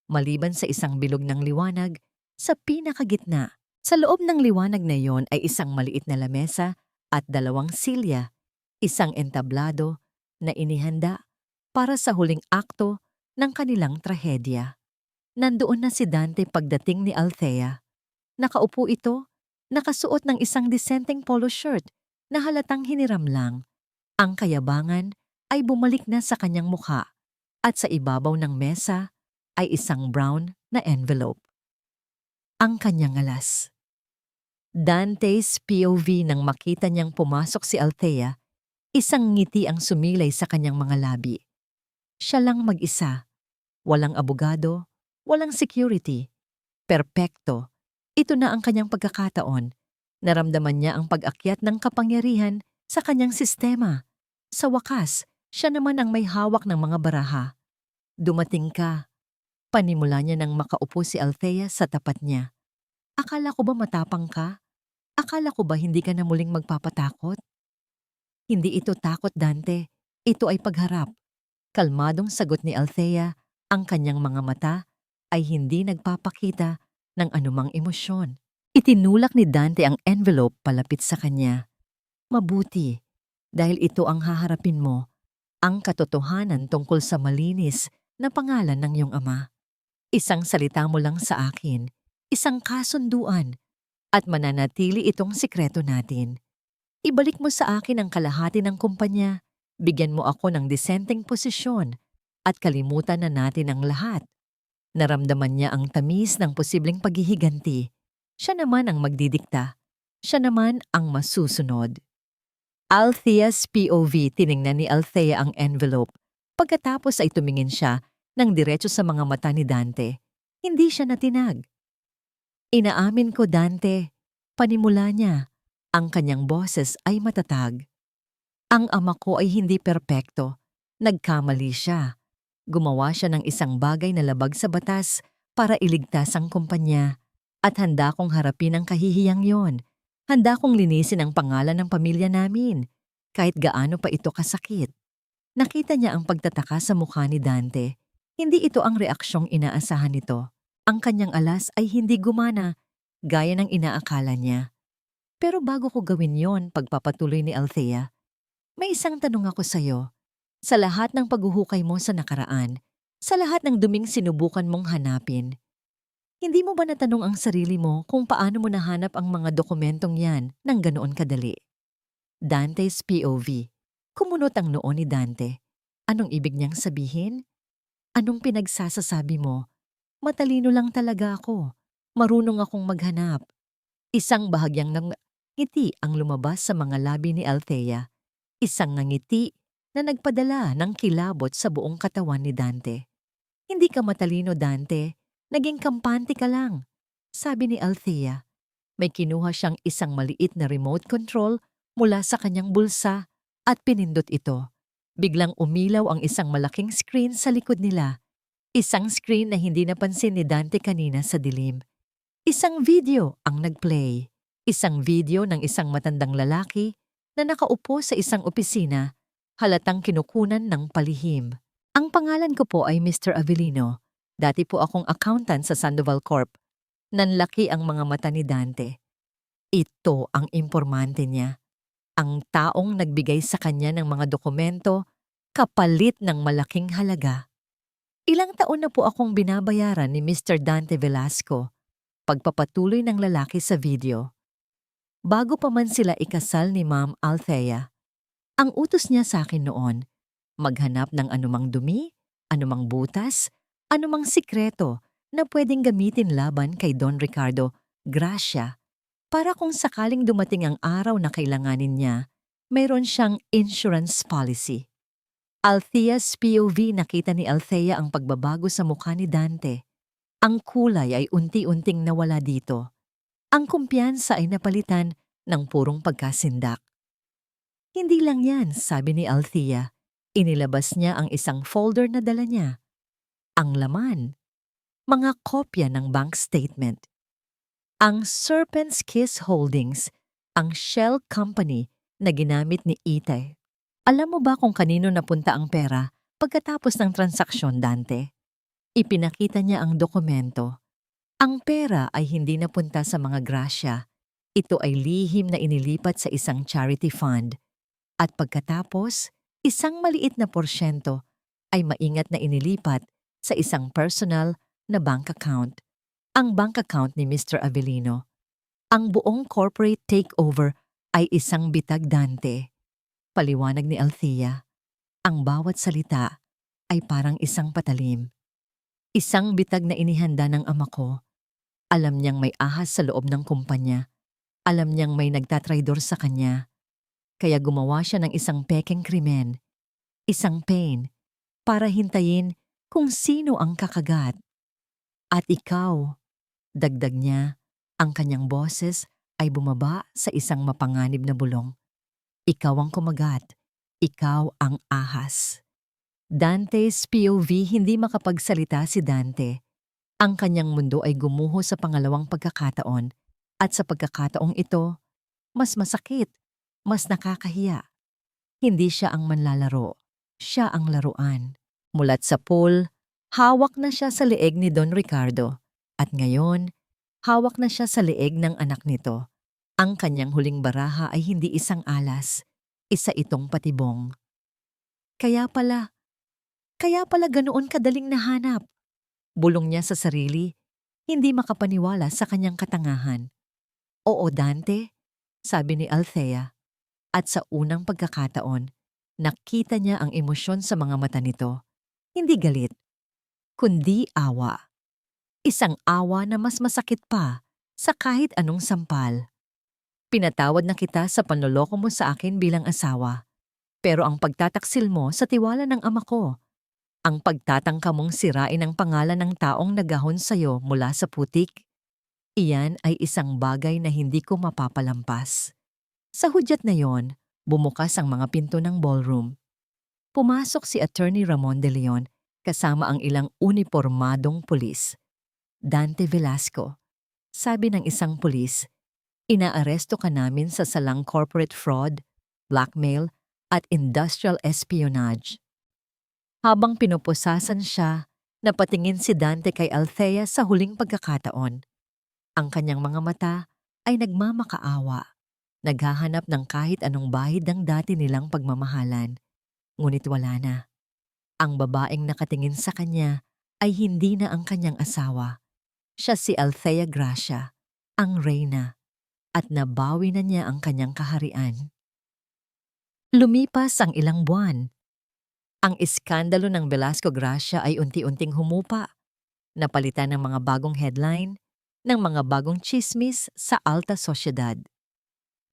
maliban sa isang bilog ng liwanag sa pinakagitna. Sa loob ng liwanag na iyon ay isang maliit na lamesa at dalawang silya, isang entablado na inihanda para sa huling akto ng kanilang trahedya. Nandoon na si Dante pagdating ni Althea. Nakaupo ito, nakasuot ng isang disenteng polo shirt na halatang hiniram lang. Ang kayabangan ay bumalik na sa kanyang mukha at sa ibabaw ng mesa ay isang brown na envelope. Ang kanyang alas. Dante's POV nang makita niyang pumasok si Althea, isang ngiti ang sumilay sa kanyang mga labi. Siya lang mag-isa, walang abogado, walang security. Perpekto. Ito na ang kanyang pagkakataon. Naramdaman niya ang pag-akyat ng kapangyarihan sa kanyang sistema. Sa wakas, siya naman ang may hawak ng mga baraha. Dumating ka. Panimula niya nang makaupo si Althea sa tapat niya. Akala ko ba matapang ka? Akala ko ba hindi ka na muling magpapatakot? Hindi ito takot, Dante. Ito ay pagharap. Kalmadong sagot ni Althea, ang kanyang mga mata ay hindi nagpapakita ng anumang emosyon. Itinulak ni Dante ang envelope palapit sa kanya. Mabuti, dahil ito ang haharapin mo, ang katotohanan tungkol sa malinis na pangalan ng iyong ama. Isang salita mo lang sa akin, isang kasunduan, at mananatili itong sikreto natin. Ibalik mo sa akin ang kalahati ng kumpanya, bigyan mo ako ng disenteng posisyon, at kalimutan na natin ang lahat. Naramdaman niya ang tamis ng posibleng paghihiganti. Siya naman ang magdidikta. Siya naman ang masusunod. Althea's POV, tiningnan ni Althea ang envelope. Pagkatapos ay tumingin siya ng diretso sa mga mata ni Dante. Hindi siya natinag. Inaamin ko, Dante. Panimula niya. Ang kanyang boses ay matatag. Ang ama ko ay hindi perpekto. Nagkamali siya. Gumawa siya ng isang bagay na labag sa batas para iligtas ang kumpanya. At handa kong harapin ang kahihiyang yon. Handa kong linisin ang pangalan ng pamilya namin, kahit gaano pa ito kasakit. Nakita niya ang pagtataka sa mukha ni Dante. Hindi ito ang reaksyong inaasahan nito. Ang kanyang alas ay hindi gumana, gaya ng inaakala niya. Pero bago ko gawin yon, pagpapatuloy ni Althea, may isang tanong ako sa'yo. Sa lahat ng paghuhukay mo sa nakaraan, sa lahat ng duming sinubukan mong hanapin, hindi mo ba natanong ang sarili mo kung paano mo nahanap ang mga dokumentong yan ng ganoon kadali? Dante's POV. Kumunot ang noo ni Dante. Anong ibig niyang sabihin? Anong pinagsasasabi mo? Matalino lang talaga ako. Marunong akong maghanap. Isang bahagyang ng ngiti ang lumabas sa mga labi ni Althea. Isang ngiti na nagpadala ng kilabot sa buong katawan ni Dante. Hindi ka matalino, Dante. Naging kampante ka lang, sabi ni Althea. May kinuha siyang isang maliit na remote control mula sa kanyang bulsa at pinindot ito. Biglang umilaw ang isang malaking screen sa likod nila. Isang screen na hindi napansin ni Dante kanina sa dilim. Isang video ang nagplay. Isang video ng isang matandang lalaki na nakaupo sa isang opisina, halatang kinukunan ng palihim. Ang pangalan ko po ay Mr. Avellino. Dati po akong accountant sa Sandoval Corp. Nanlaki ang mga mata ni Dante. Ito ang impormante niya. Ang taong nagbigay sa kanya ng mga dokumento kapalit ng malaking halaga. Ilang taon na po akong binabayaran ni Mr. Dante Velasco. Pagpapatuloy ng lalaki sa video. Bago pa man sila ikasal ni Ma'am Althea, ang utos niya sa akin noon, maghanap ng anumang dumi, anumang butas, anumang sikreto na pwedeng gamitin laban kay Don Ricardo Gracia para kung sakaling dumating ang araw na kailanganin niya, mayroon siyang insurance policy. Althea's POV, nakita ni Althea ang pagbabago sa mukha ni Dante. Ang kulay ay unti-unting nawala dito. Ang kumpiyansa ay napalitan ng purong pagkasindak. Hindi lang yan, sabi ni Althea. Inilabas niya ang isang folder na dala niya. Ang laman, mga kopya ng bank statement. Ang Serpent's Kiss Holdings, ang shell company na ginamit ni Itay. Alam mo ba kung kanino napunta ang pera pagkatapos ng transaksyon, Dante? Ipinakita niya ang dokumento. Ang pera ay hindi napunta sa mga Gracia. Ito ay lihim na inilipat sa isang charity fund. At pagkatapos, isang maliit na porsyento ay maingat na inilipat sa isang personal na bank account. Ang bank account ni Mr. Avellino. Ang buong corporate takeover ay isang bitag, Dante. Paliwanag ni Althea. Ang bawat salita ay parang isang patalim. Isang bitag na inihanda ng ama ko. Alam niyang may ahas sa loob ng kumpanya. Alam niyang may nagtatraidor sa kanya. Kaya gumawa siya ng isang pekeng krimen. Isang pain. Para hintayin kung sino ang kakagat. At ikaw, dagdag niya, ang kanyang boses ay bumaba sa isang mapanganib na bulong. Ikaw ang kumagat. Ikaw ang ahas. Dante's POV, hindi makapagsalita si Dante. Ang kanyang mundo ay gumuho sa pangalawang pagkakataon at sa pagkakataong ito, mas masakit, mas nakakahiya. Hindi siya ang manlalaro, siya ang laruan. Mulat sa pool, hawak na siya sa leeg ni Don Ricardo at ngayon, hawak na siya sa leeg ng anak nito. Ang kanyang huling baraha ay hindi isang alas, isa itong patibong. Kaya pala ganoon kadaling nahanap. Bulong niya sa sarili, hindi makapaniwala sa kanyang katangahan. Oo, Dante, sabi ni Althea. At sa unang pagkakataon, nakita niya ang emosyon sa mga mata nito. Hindi galit, kundi awa. Isang awa na mas masakit pa sa kahit anong sampal. Pinatawad na kita sa panloloko mo sa akin bilang asawa. Pero ang pagtataksil mo sa tiwala ng ama ko, ang pagtatangka mong sirain ang pangalan ng taong nagahon sa'yo mula sa putik, iyan ay isang bagay na hindi ko mapapalampas. Sa hudyat na yon, bumukas ang mga pinto ng ballroom. Pumasok si Attorney Ramon de Leon kasama ang ilang unipormadong pulis. Dante Velasco, sabi ng isang pulis, inaaresto ka namin sa salang corporate fraud, blackmail, at industrial espionage. Habang pinupusasan siya, napatingin si Dante kay Althea sa huling pagkakataon. Ang kanyang mga mata ay nagmamakaawa. Naghahanap ng kahit anong bahid ng dati nilang pagmamahalan. Ngunit wala na. Ang babaeng nakatingin sa kanya ay hindi na ang kanyang asawa. Siya si Althea Gracia, ang reyna, at nabawi na niya ang kanyang kaharian. Lumipas ang ilang buwan. Ang iskandalo ng Velasco Gracia ay unti-unting humupa. Napalitan ng mga bagong headline, ng mga bagong chismis sa alta sosyedad.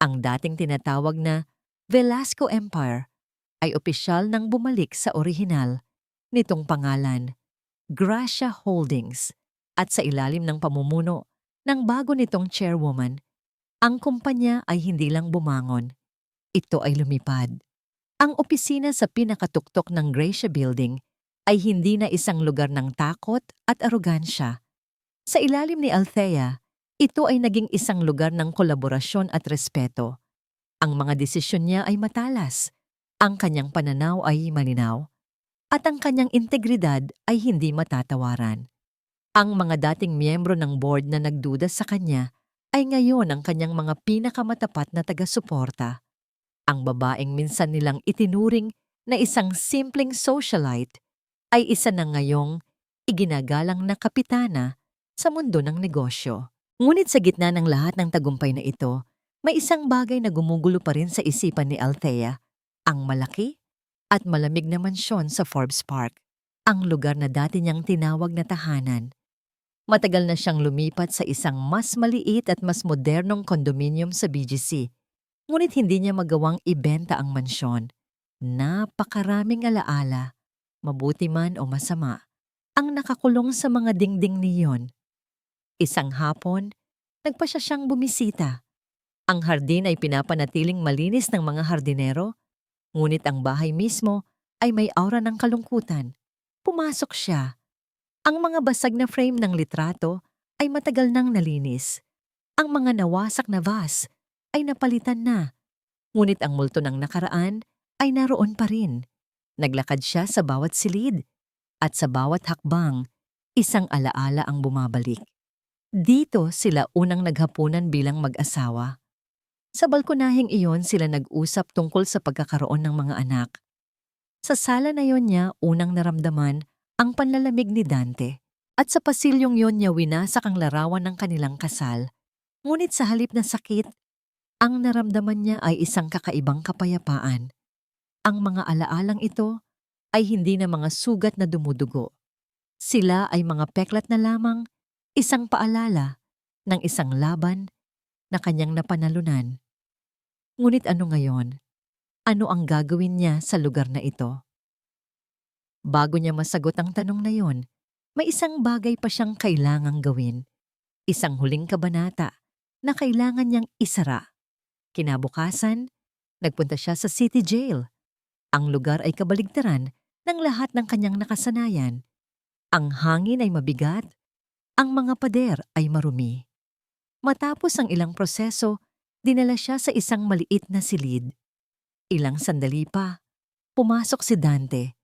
Ang dating tinatawag na Velasco Empire ay opisyal nang bumalik sa orihinal nitong pangalan, Gracia Holdings, at sa ilalim ng pamumuno ng bago nitong chairwoman, ang kumpanya ay hindi lang bumangon, ito ay lumipad. Ang opisina sa pinakatuktok ng Gracia Building ay hindi na isang lugar ng takot at arogansya. Sa ilalim ni Althea, ito ay naging isang lugar ng kolaborasyon at respeto. Ang mga desisyon niya ay matalas, ang kanyang pananaw ay malinaw, at ang kanyang integridad ay hindi matatawaran. Ang mga dating miyembro ng board na nagduda sa kanya ay ngayon ang kanyang mga pinakamatapat na taga-suporta. Ang babaeng minsan nilang itinuring na isang simpleng socialite ay isa na ngayong iginagalang na kapitana sa mundo ng negosyo. Ngunit sa gitna ng lahat ng tagumpay na ito, may isang bagay na gumugulo pa rin sa isipan ni Althea, ang malaki at malamig na mansyon sa Forbes Park, ang lugar na dati niyang tinawag na tahanan. Matagal na siyang lumipat sa isang mas maliit at mas modernong kondominium sa BGC. Ngunit hindi niya magawang ibenta ang mansyon. Napakaraming alaala, mabuti man o masama, ang nakakulong sa mga dingding niyon. Isang hapon, nagpasya siyang bumisita. Ang hardin ay pinapanatiling malinis ng mga hardinero, ngunit ang bahay mismo ay may aura ng kalungkutan. Pumasok siya. Ang mga basag na frame ng litrato ay matagal nang nalinis. Ang mga nawasak na vase ay napalitan na, ngunit ang multo ng nakaraan ay naroon pa rin. Naglakad siya sa bawat silid, at sa bawat hakbang, isang alaala ang bumabalik. Dito sila unang naghapunan bilang mag-asawa. Sa balkonaheng iyon sila nag-usap tungkol sa pagkakaroon ng mga anak. Sa sala na yon niya unang naramdaman ang panlalamig ni Dante, at sa pasilyong yon niya winasak ang larawan ng kanilang kasal. Ngunit sa halip na sakit, ang naramdaman niya ay isang kakaibang kapayapaan. Ang mga alaalang ito ay hindi na mga sugat na dumudugo. Sila ay mga peklat na lamang, isang paalala ng isang laban na kanyang napanalunan. Ngunit ano ngayon? Ano ang gagawin niya sa lugar na ito? Bago niya masagot ang tanong na yon, may isang bagay pa siyang kailangang gawin. Isang huling kabanata na kailangan niyang isara. Kinabukasan, nagpunta siya sa City Jail. Ang lugar ay kabaligtaran ng lahat ng kanyang nakasanayan. Ang hangin ay mabigat, Ang mga pader ay marumi. Matapos ang ilang proseso, dinala siya sa isang maliit na silid. Ilang sandali pa, pumasok si Dante,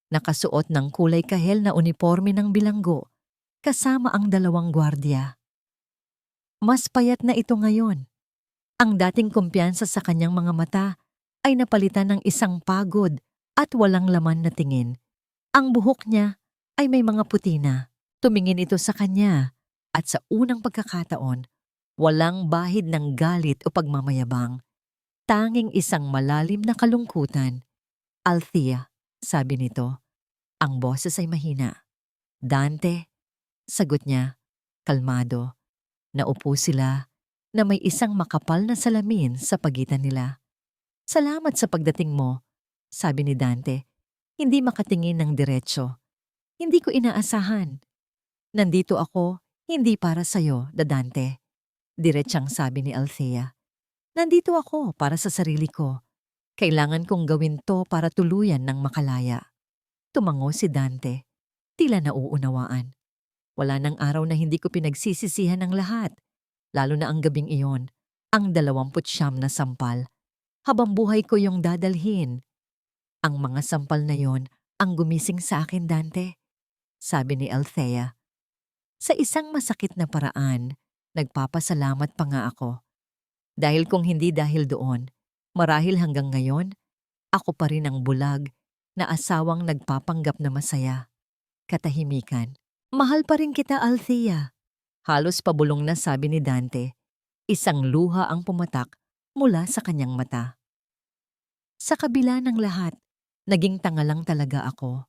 nakasuot ng kulay kahel na uniforme ng bilanggo, kasama ang 2 gwardiya. Mas payat na ito ngayon. Ang dating kumpiyansa sa kanyang mga mata ay napalitan ng isang pagod at walang laman na tingin. Ang buhok niya ay may mga puti na. Tumingin ito sa kanya at sa unang pagkakataon, walang bahid ng galit o pagmamayabang. Tanging isang malalim na kalungkutan. "Althea," sabi nito. Ang boses ay mahina. "Dante," sagot niya, kalmado. Naupo sila na may isang makapal na salamin sa pagitan nila. "Salamat sa pagdating mo," sabi ni Dante, hindi makatingin ng diretso. "Hindi ko inaasahan. Nandito ako, hindi para sa'yo, Dante," diretsang sabi ni Althea. "Nandito ako para sa sarili ko. Kailangan kong gawin to para tuluyan ng makalaya." Tumango si Dante, tila nauunawaan. "Wala nang araw na hindi ko pinagsisisihan ng lahat, lalo na ang gabing iyon, ang 29 na sampal. Habang buhay ko yung dadalhin. Ang mga sampal na yon ang gumising sa akin, Dante," sabi ni Althea. Sa isang masakit na paraan, nagpapasalamat pa nga ako. Dahil kung hindi dahil doon, marahil hanggang ngayon, ako pa rin ang bulag na asawang nagpapanggap na masaya. Katahimikan. "Mahal pa rin kita, Althea," halos pabulong na sabi ni Dante. Isang luha ang pumatak mula sa kanyang mata. Sa kabila ng lahat, naging tanga lang talaga ako.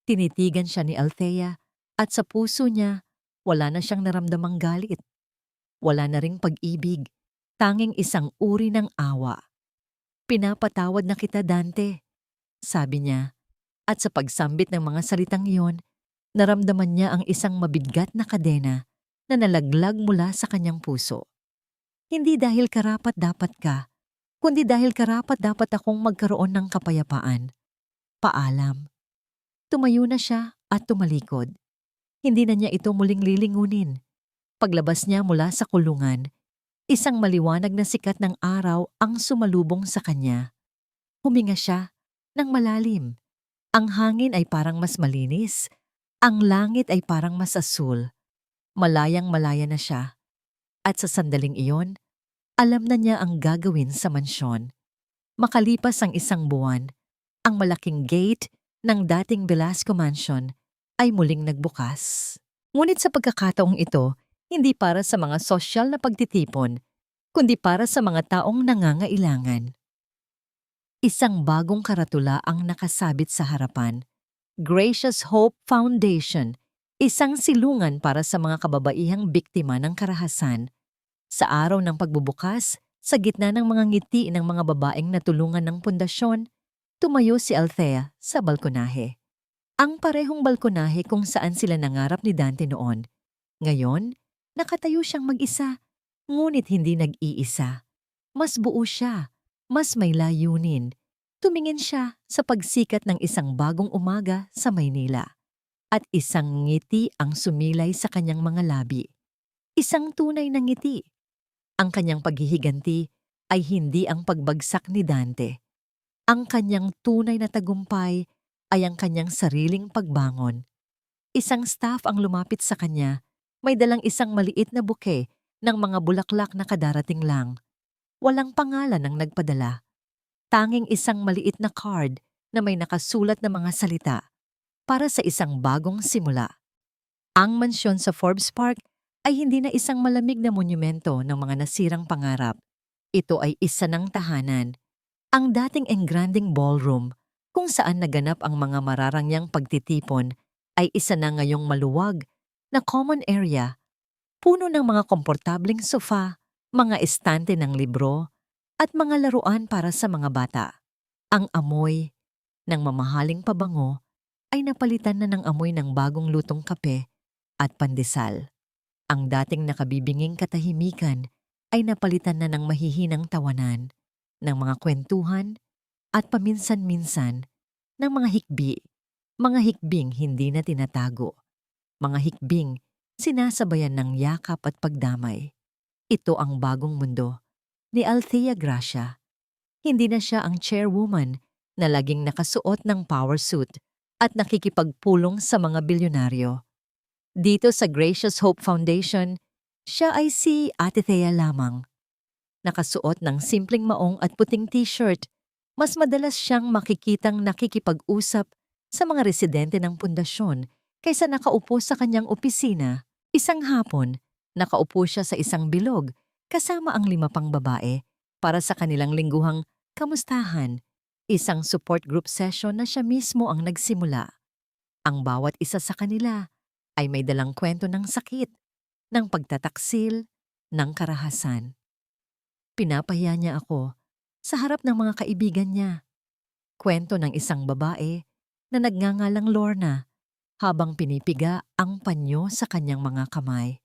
Tinitigan siya ni Althea at sa puso niya, wala na siyang naramdamang galit. Wala na ring pag-ibig, tanging isang uri ng awa. "Pinapatawad na kita, Dante," sabi niya. At sa pagsambit ng mga salitang iyon, naramdaman niya ang isang mabigat na kadena na nalaglag mula sa kanyang puso. Hindi dahil karapat-dapat ka, kundi dahil karapat-dapat akong magkaroon ng kapayapaan. Paalam. Tumayo na siya at tumalikod. Hindi na niya ito muling lilingunin. Paglabas niya mula sa kulungan, isang maliwanag na sikat ng araw ang sumalubong sa kanya. Huminga siya ng malalim. Ang hangin ay parang mas malinis. Ang langit ay parang mas asul. Malayang-malaya na siya. At sa sandaling iyon, alam na niya ang gagawin sa mansyon. Makalipas ang 1 buwan, ang malaking gate ng dating Velasco Mansion ay muling nagbukas. Ngunit sa pagkakataong ito, hindi para sa mga sosyal na pagtitipon, kundi para sa mga taong nangangailangan. Isang bagong karatula ang nakasabit sa harapan. Gracious Hope Foundation, isang silungan para sa mga kababaihang biktima ng karahasan. Sa araw ng pagbubukas, sa gitna ng mga ngiti ng mga babaeng natulungan ng pundasyon, tumayo si Althea sa balkonahe. Ang parehong balkonahe kung saan sila nangarap ni Dante noon. Ngayon, nakatayo siyang mag-isa, ngunit hindi nag-iisa. Mas buo siya, mas may layunin. Tumingin siya sa pagsikat ng isang bagong umaga sa Maynila. At isang ngiti ang sumilay sa kanyang mga labi. Isang tunay na ngiti. Ang kanyang paghihiganti ay hindi ang pagbagsak ni Dante. Ang kanyang tunay na tagumpay ay ang kanyang sariling pagbangon. Isang staff ang lumapit sa kanya, may dalang isang maliit na buke ng mga bulaklak na kadarating lang. Walang pangalan ang nagpadala. Tanging isang maliit na card na may nakasulat na mga salita para sa isang bagong simula. Ang mansyon sa Forbes Park ay hindi na isang malamig na monumento ng mga nasirang pangarap. Ito ay isa ng tahanan. Ang dating engranding ballroom kung saan naganap ang mga mararangyang pagtitipon ay isa na ngayong maluwag na common area, puno ng mga komportabling sofa, mga estante ng libro, at mga laruan para sa mga bata. Ang amoy ng mamahaling pabango ay napalitan na ng amoy ng bagong lutong kape at pandesal. Ang dating nakabibinging katahimikan ay napalitan na ng mahihinang tawanan, ng mga kwentuhan, at paminsan-minsan ng mga hikbing hindi na tinatago. Mga hikbing Sinasabayan ng yakap at pagdamay. Ito ang bagong mundo ni Althea Gracia. Hindi na siya ang chairwoman na laging nakasuot ng power suit at nakikipagpulong sa mga bilyonaryo. Dito sa Gracious Hope Foundation, siya ay si Ate Thea lamang. Nakasuot ng simpleng maong at puting t-shirt, mas madalas siyang makikitang nakikipag-usap sa mga residente ng pundasyon kaysa nakaupo sa kanyang opisina. Isang hapon, nakaupo siya sa isang bilog kasama ang 5 pang babae para sa kanilang lingguhang kamustahan, isang support group session na siya mismo ang nagsimula. Ang bawat isa sa kanila ay may dalang kwento ng sakit, ng pagtataksil, ng karahasan. Pinapahiya niya ako sa harap ng mga kaibigan niya. Kwento ng isang babae na nagngangalang Lorna habang pinipiga ang panyo sa kanyang mga kamay.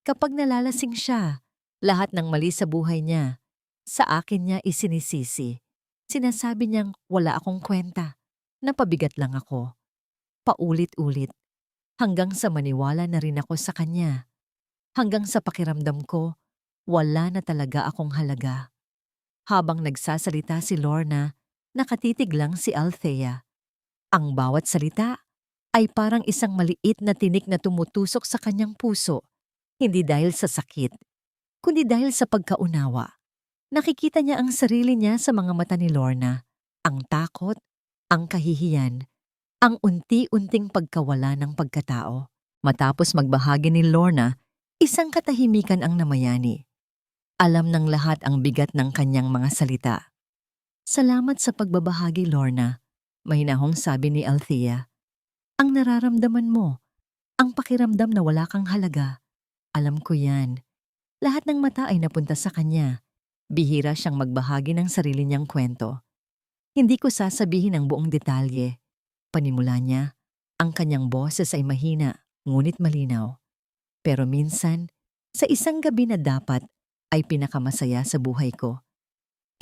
Kapag nalalasing siya, lahat ng mali sa buhay niya, sa akin niya isinisisi. Sinasabi niyang wala akong kwenta, napabigat lang ako. Paulit-ulit, hanggang sa maniwala na rin ako sa kanya. Hanggang sa pakiramdam ko, wala na talaga akong halaga. Habang nagsasalita si Lorna, nakatitig lang si Althea. Ang bawat salita ay parang isang maliit na tinik na tumutusok sa kanyang puso, hindi dahil sa sakit, kundi dahil sa pagkaunawa. Nakikita niya ang sarili niya sa mga mata ni Lorna, ang takot, ang kahihiyan, ang unti-unting pagkawala ng pagkatao. Matapos magbahagi ni Lorna, isang katahimikan ang namayani. Alam ng lahat ang bigat ng kanyang mga salita. Salamat sa pagbabahagi, Lorna, mahinahong sabi ni Althea. Ang nararamdaman mo, ang pakiramdam na wala kang halaga. Alam ko yan. Lahat ng mata ay napunta sa kanya. Bihira siyang magbahagi ng sarili niyang kwento. Hindi ko sasabihin ang buong detalye. Panimula niya, ang kanyang boses ay mahina, ngunit malinaw. Pero minsan, sa isang gabi na dapat ay pinakamasaya sa buhay ko,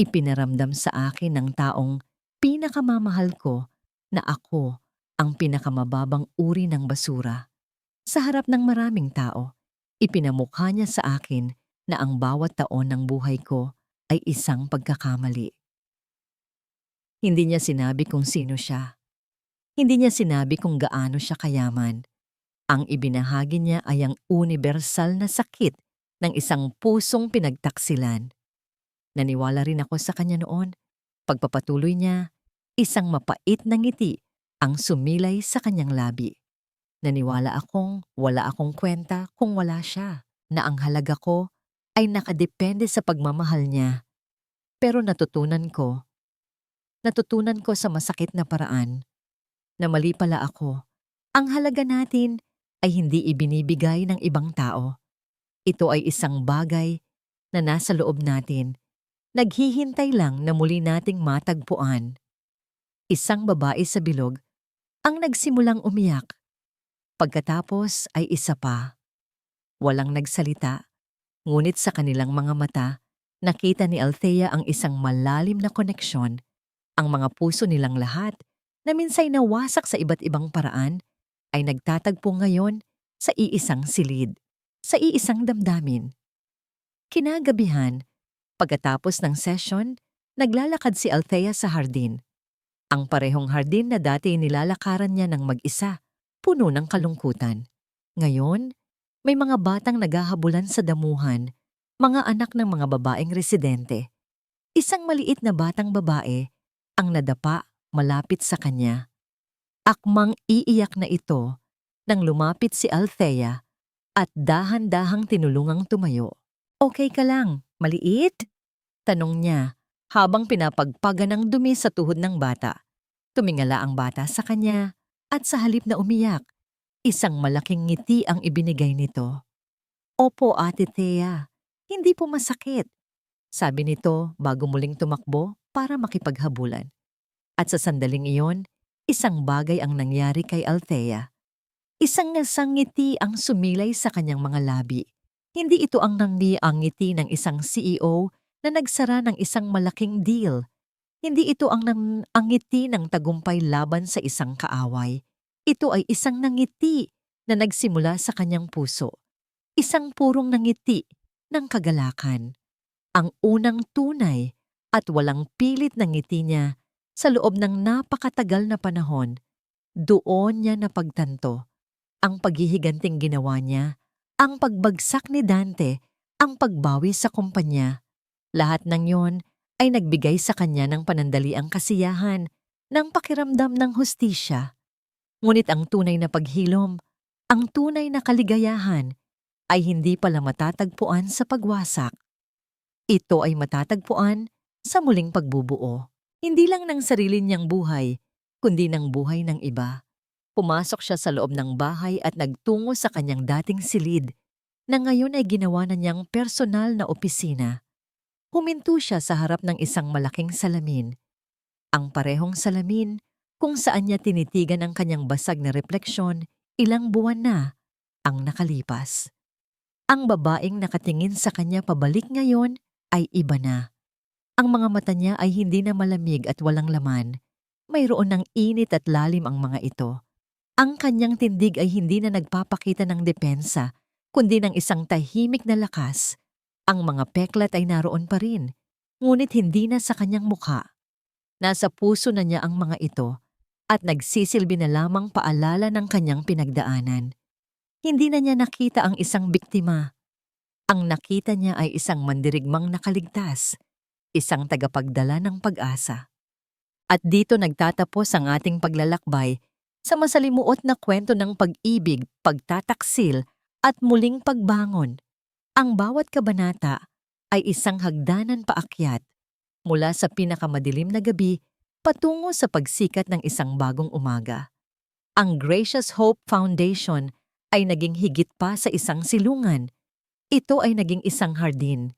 ipinaramdam sa akin ng taong pinakamamahal ko na ako ang pinakamababang uri ng basura. Sa harap ng maraming tao, ipinamukha niya sa akin na ang bawat taon ng buhay ko ay isang pagkakamali. Hindi niya sinabi kung sino siya. Hindi niya sinabi kung gaano siya kayaman. Ang ibinahagi niya ay ang universal na sakit ng isang pusong pinagtaksilan. Naniwala rin ako sa kanya noon. Pagpapatuloy niya, isang mapait na ngiti ang sumilay sa kanyang labi. Naniwala akong wala akong kwenta kung wala siya, na ang halaga ko ay nakadepende sa pagmamahal niya. Pero natutunan ko sa masakit na paraan, na mali pala ako. Ang halaga natin ay hindi ibinibigay ng ibang tao. Ito ay isang bagay na nasa loob natin, naghihintay lang na muli nating matagpuan. Isang babae sa bilog ang nagsimulang umiyak. Pagkatapos ay isa pa. Walang nagsalita, ngunit sa kanilang mga mata, nakita ni Althea ang isang malalim na koneksyon. Ang mga puso nilang lahat, na minsay nawasak sa iba't ibang paraan, ay nagtatagpo ngayon sa iisang silid, sa iisang damdamin. Kinagabihan, pagkatapos ng session, naglalakad si Althea sa hardin. Ang parehong hardin na dati nilalakaran niya ng mag-isa, puno ng kalungkutan. Ngayon, may mga batang naghahabulan sa damuhan, mga anak ng mga babaeng residente. Isang maliit na batang babae ang nadapa malapit sa kanya. Akmang iiyak na ito nang lumapit si Althea at dahan-dahang tinulungang tumayo. Okay ka lang, maliit? Tanong niya habang pinapagpaga ng dumi sa tuhod ng bata. Tumingala ang bata sa kanya at sa halip na umiyak, isang malaking ngiti ang ibinigay nito. Opo, Ate Thea, hindi po masakit, sabi nito bago muling tumakbo para makipaghabulan. At sa sandaling iyon, isang bagay ang nangyari kay Althea. Isang ngiti ang sumilay sa kanyang mga labi. Hindi ito ang ngiti ng isang CEO na nagsara ng isang malaking deal. Hindi ito ang ngiti ng tagumpay laban sa isang kaaway. Ito ay isang nangiti na nagsimula sa kanyang puso. Isang purong ngiti ng kagalakan. Ang unang tunay at walang pilit na ngiti niya sa loob ng napakatagal na panahon. Doon niya napagtanto ang paghihiganting ginawa niya, ang pagbagsak ni Dante, ang pagbawi sa kumpanya. Lahat ng yon ay nagbigay sa kanya ng panandaliang kasiyahan, ng pakiramdam ng hustisya. Ngunit ang tunay na paghilom, ang tunay na kaligayahan, ay hindi pala matatagpuan sa pagwasak. Ito ay matatagpuan sa muling pagbubuo. Hindi lang ng sarili niyang buhay, kundi ng buhay ng iba. Pumasok siya sa loob ng bahay at nagtungo sa kanyang dating silid na ngayon ay ginawa na niyang personal na opisina. Huminto siya sa harap ng isang malaking salamin. Ang parehong salamin kung saan niya tinitigan ang kanyang basag na refleksyon ilang buwan na ang nakalipas. Ang babaeng nakatingin sa kanya pabalik ngayon ay iba na. Ang mga mata niya ay hindi na malamig at walang laman. Mayroon ng init at lalim ang mga ito. Ang kanyang tindig ay hindi na nagpapakita ng depensa, kundi ng isang tahimik na lakas. Ang mga peklat ay naroon pa rin, ngunit hindi na sa kanyang mukha. Nasa puso na niya ang mga ito at nagsisilbi na lamang paalala ng kanyang pinagdaanan. Hindi na niya nakita ang isang biktima. Ang nakita niya ay isang mandirigmang nakaligtas, isang tagapagdala ng pag-asa. At dito nagtatapos ang ating paglalakbay sa masalimuot na kwento ng pag-ibig, pagtataksil at muling pagbangon. Ang bawat kabanata ay isang hagdanan paakyat mula sa pinakamadilim na gabi patungo sa pagsikat ng isang bagong umaga. Ang Gracious Hope Foundation ay naging higit pa sa isang silungan. Ito ay naging isang hardin.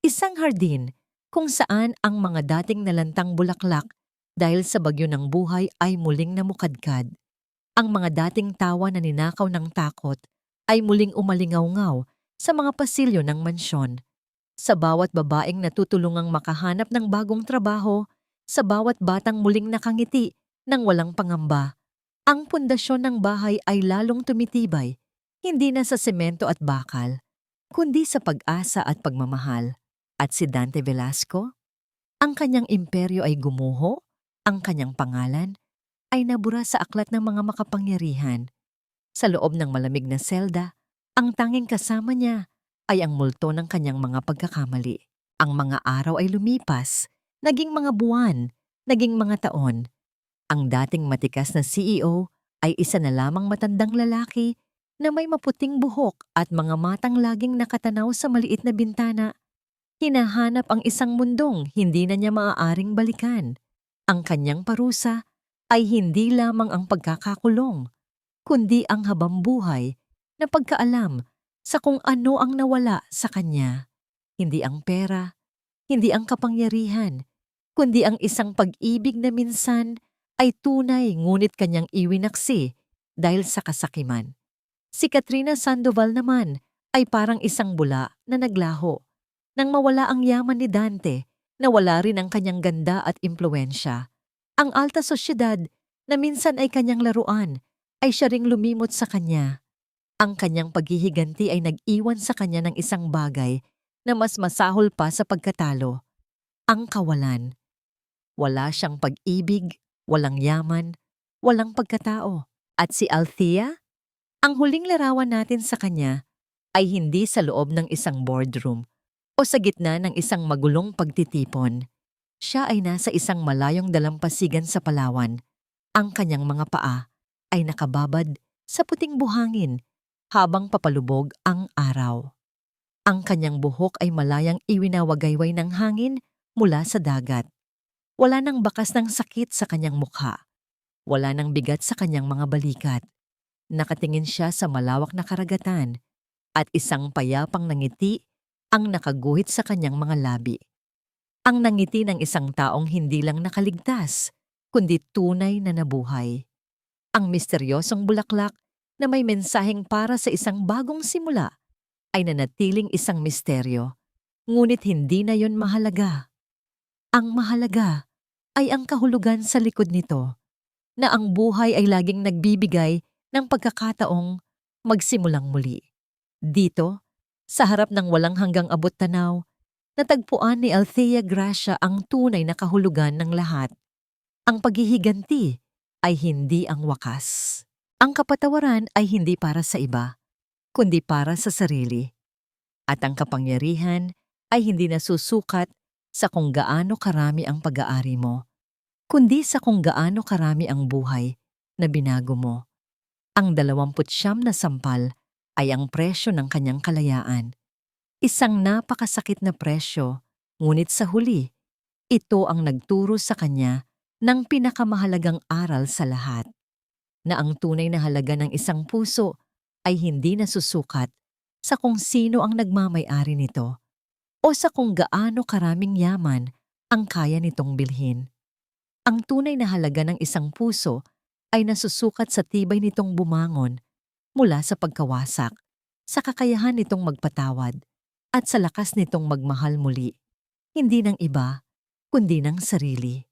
Isang hardin kung saan ang mga dating nalantang bulaklak dahil sa bagyo ng buhay ay muling namukadkad. Ang mga dating tawa na ninakaw ng takot ay muling umalingaw-ngaw sa mga pasilyo ng mansyon. Sa bawat babaeng natutulungang makahanap ng bagong trabaho, sa bawat batang muling nakangiti ng walang pangamba, ang pundasyon ng bahay ay lalong tumitibay, hindi na sa semento at bakal, kundi sa pag-asa at pagmamahal. At si Dante Velasco? Ang kanyang imperyo ay gumuho, ang kanyang pangalan ay nabura sa aklat ng mga makapangyarihan. Sa loob ng malamig na selda, ang tanging kasama niya ay ang multo ng kanyang mga pagkakamali. Ang mga araw ay lumipas, naging mga buwan, naging mga taon. Ang dating matikas na CEO ay isa na lamang matandang lalaki na may maputing buhok at mga matang laging nakatanaw sa maliit na bintana. Hinahanap ang isang mundong hindi na niya maaaring balikan. Ang kanyang parusa ay hindi lamang ang pagkakakulong, kundi ang habambuhay na pagkaalam sa kung ano ang nawala sa kanya. Hindi ang pera, hindi ang kapangyarihan, kundi ang isang pag-ibig na minsan ay tunay ngunit kanyang iwinaksi dahil sa kasakiman. Si Katrina Sandoval naman ay parang isang bula na naglaho. Nang mawala ang yaman ni Dante, nawala rin ang kanyang ganda at impluensya. Ang alta sosyedad na minsan ay kanyang laruan ay siya ring lumimot sa kanya. Ang kanyang paghihiganti ay nag-iwan sa kanya ng isang bagay na mas masahol pa sa pagkatalo. Ang kawalan. Wala siyang pag-ibig, walang yaman, walang pagkatao. At si Althea? Ang huling larawan natin sa kanya ay hindi sa loob ng isang boardroom o sa gitna ng isang magulong pagtitipon. Siya ay nasa isang malayong dalampasigan sa Palawan. Ang kanyang mga paa ay nakababad sa puting buhangin habang papalubog ang araw. Ang kanyang buhok ay malayang iwinawagayway ng hangin mula sa dagat. Wala nang bakas ng sakit sa kanyang mukha. Wala nang bigat sa kanyang mga balikat. Nakatingin siya sa malawak na karagatan at isang payapang nangiti ang nakaguhit sa kanyang mga labi. Ang nangiti ng isang taong hindi lang nakaligtas, kundi tunay na nabuhay. Ang misteryosong bulaklak na may mensaheng para sa isang bagong simula ay nanatiling isang misteryo, ngunit hindi na yon mahalaga. Ang mahalaga ay ang kahulugan sa likod nito, na ang buhay ay laging nagbibigay ng pagkakataong magsimulang muli. Dito, sa harap ng walang hanggang abot tanaw, natagpuan ni Althea Gracia ang tunay na kahulugan ng lahat. Ang paghihiganti ay hindi ang wakas. Ang kapatawaran ay hindi para sa iba, kundi para sa sarili. At ang kapangyarihan ay hindi nasusukat sa kung gaano karami ang pag-aari mo, kundi sa kung gaano karami ang buhay na binago mo. Ang 29 na sampal ay ang presyo ng kanyang kalayaan. Isang napakasakit na presyo, ngunit sa huli, ito ang nagturo sa kanya ng pinakamahalagang aral sa lahat, na ang tunay na halaga ng isang puso ay hindi nasusukat sa kung sino ang nagmamay-ari nito o sa kung gaano karaming yaman ang kaya nitong bilhin. Ang tunay na halaga ng isang puso ay nasusukat sa tibay nitong bumangon mula sa pagkawasak, sa kakayahan nitong magpatawad, at sa lakas nitong magmahal muli, hindi ng iba, kundi ng sarili.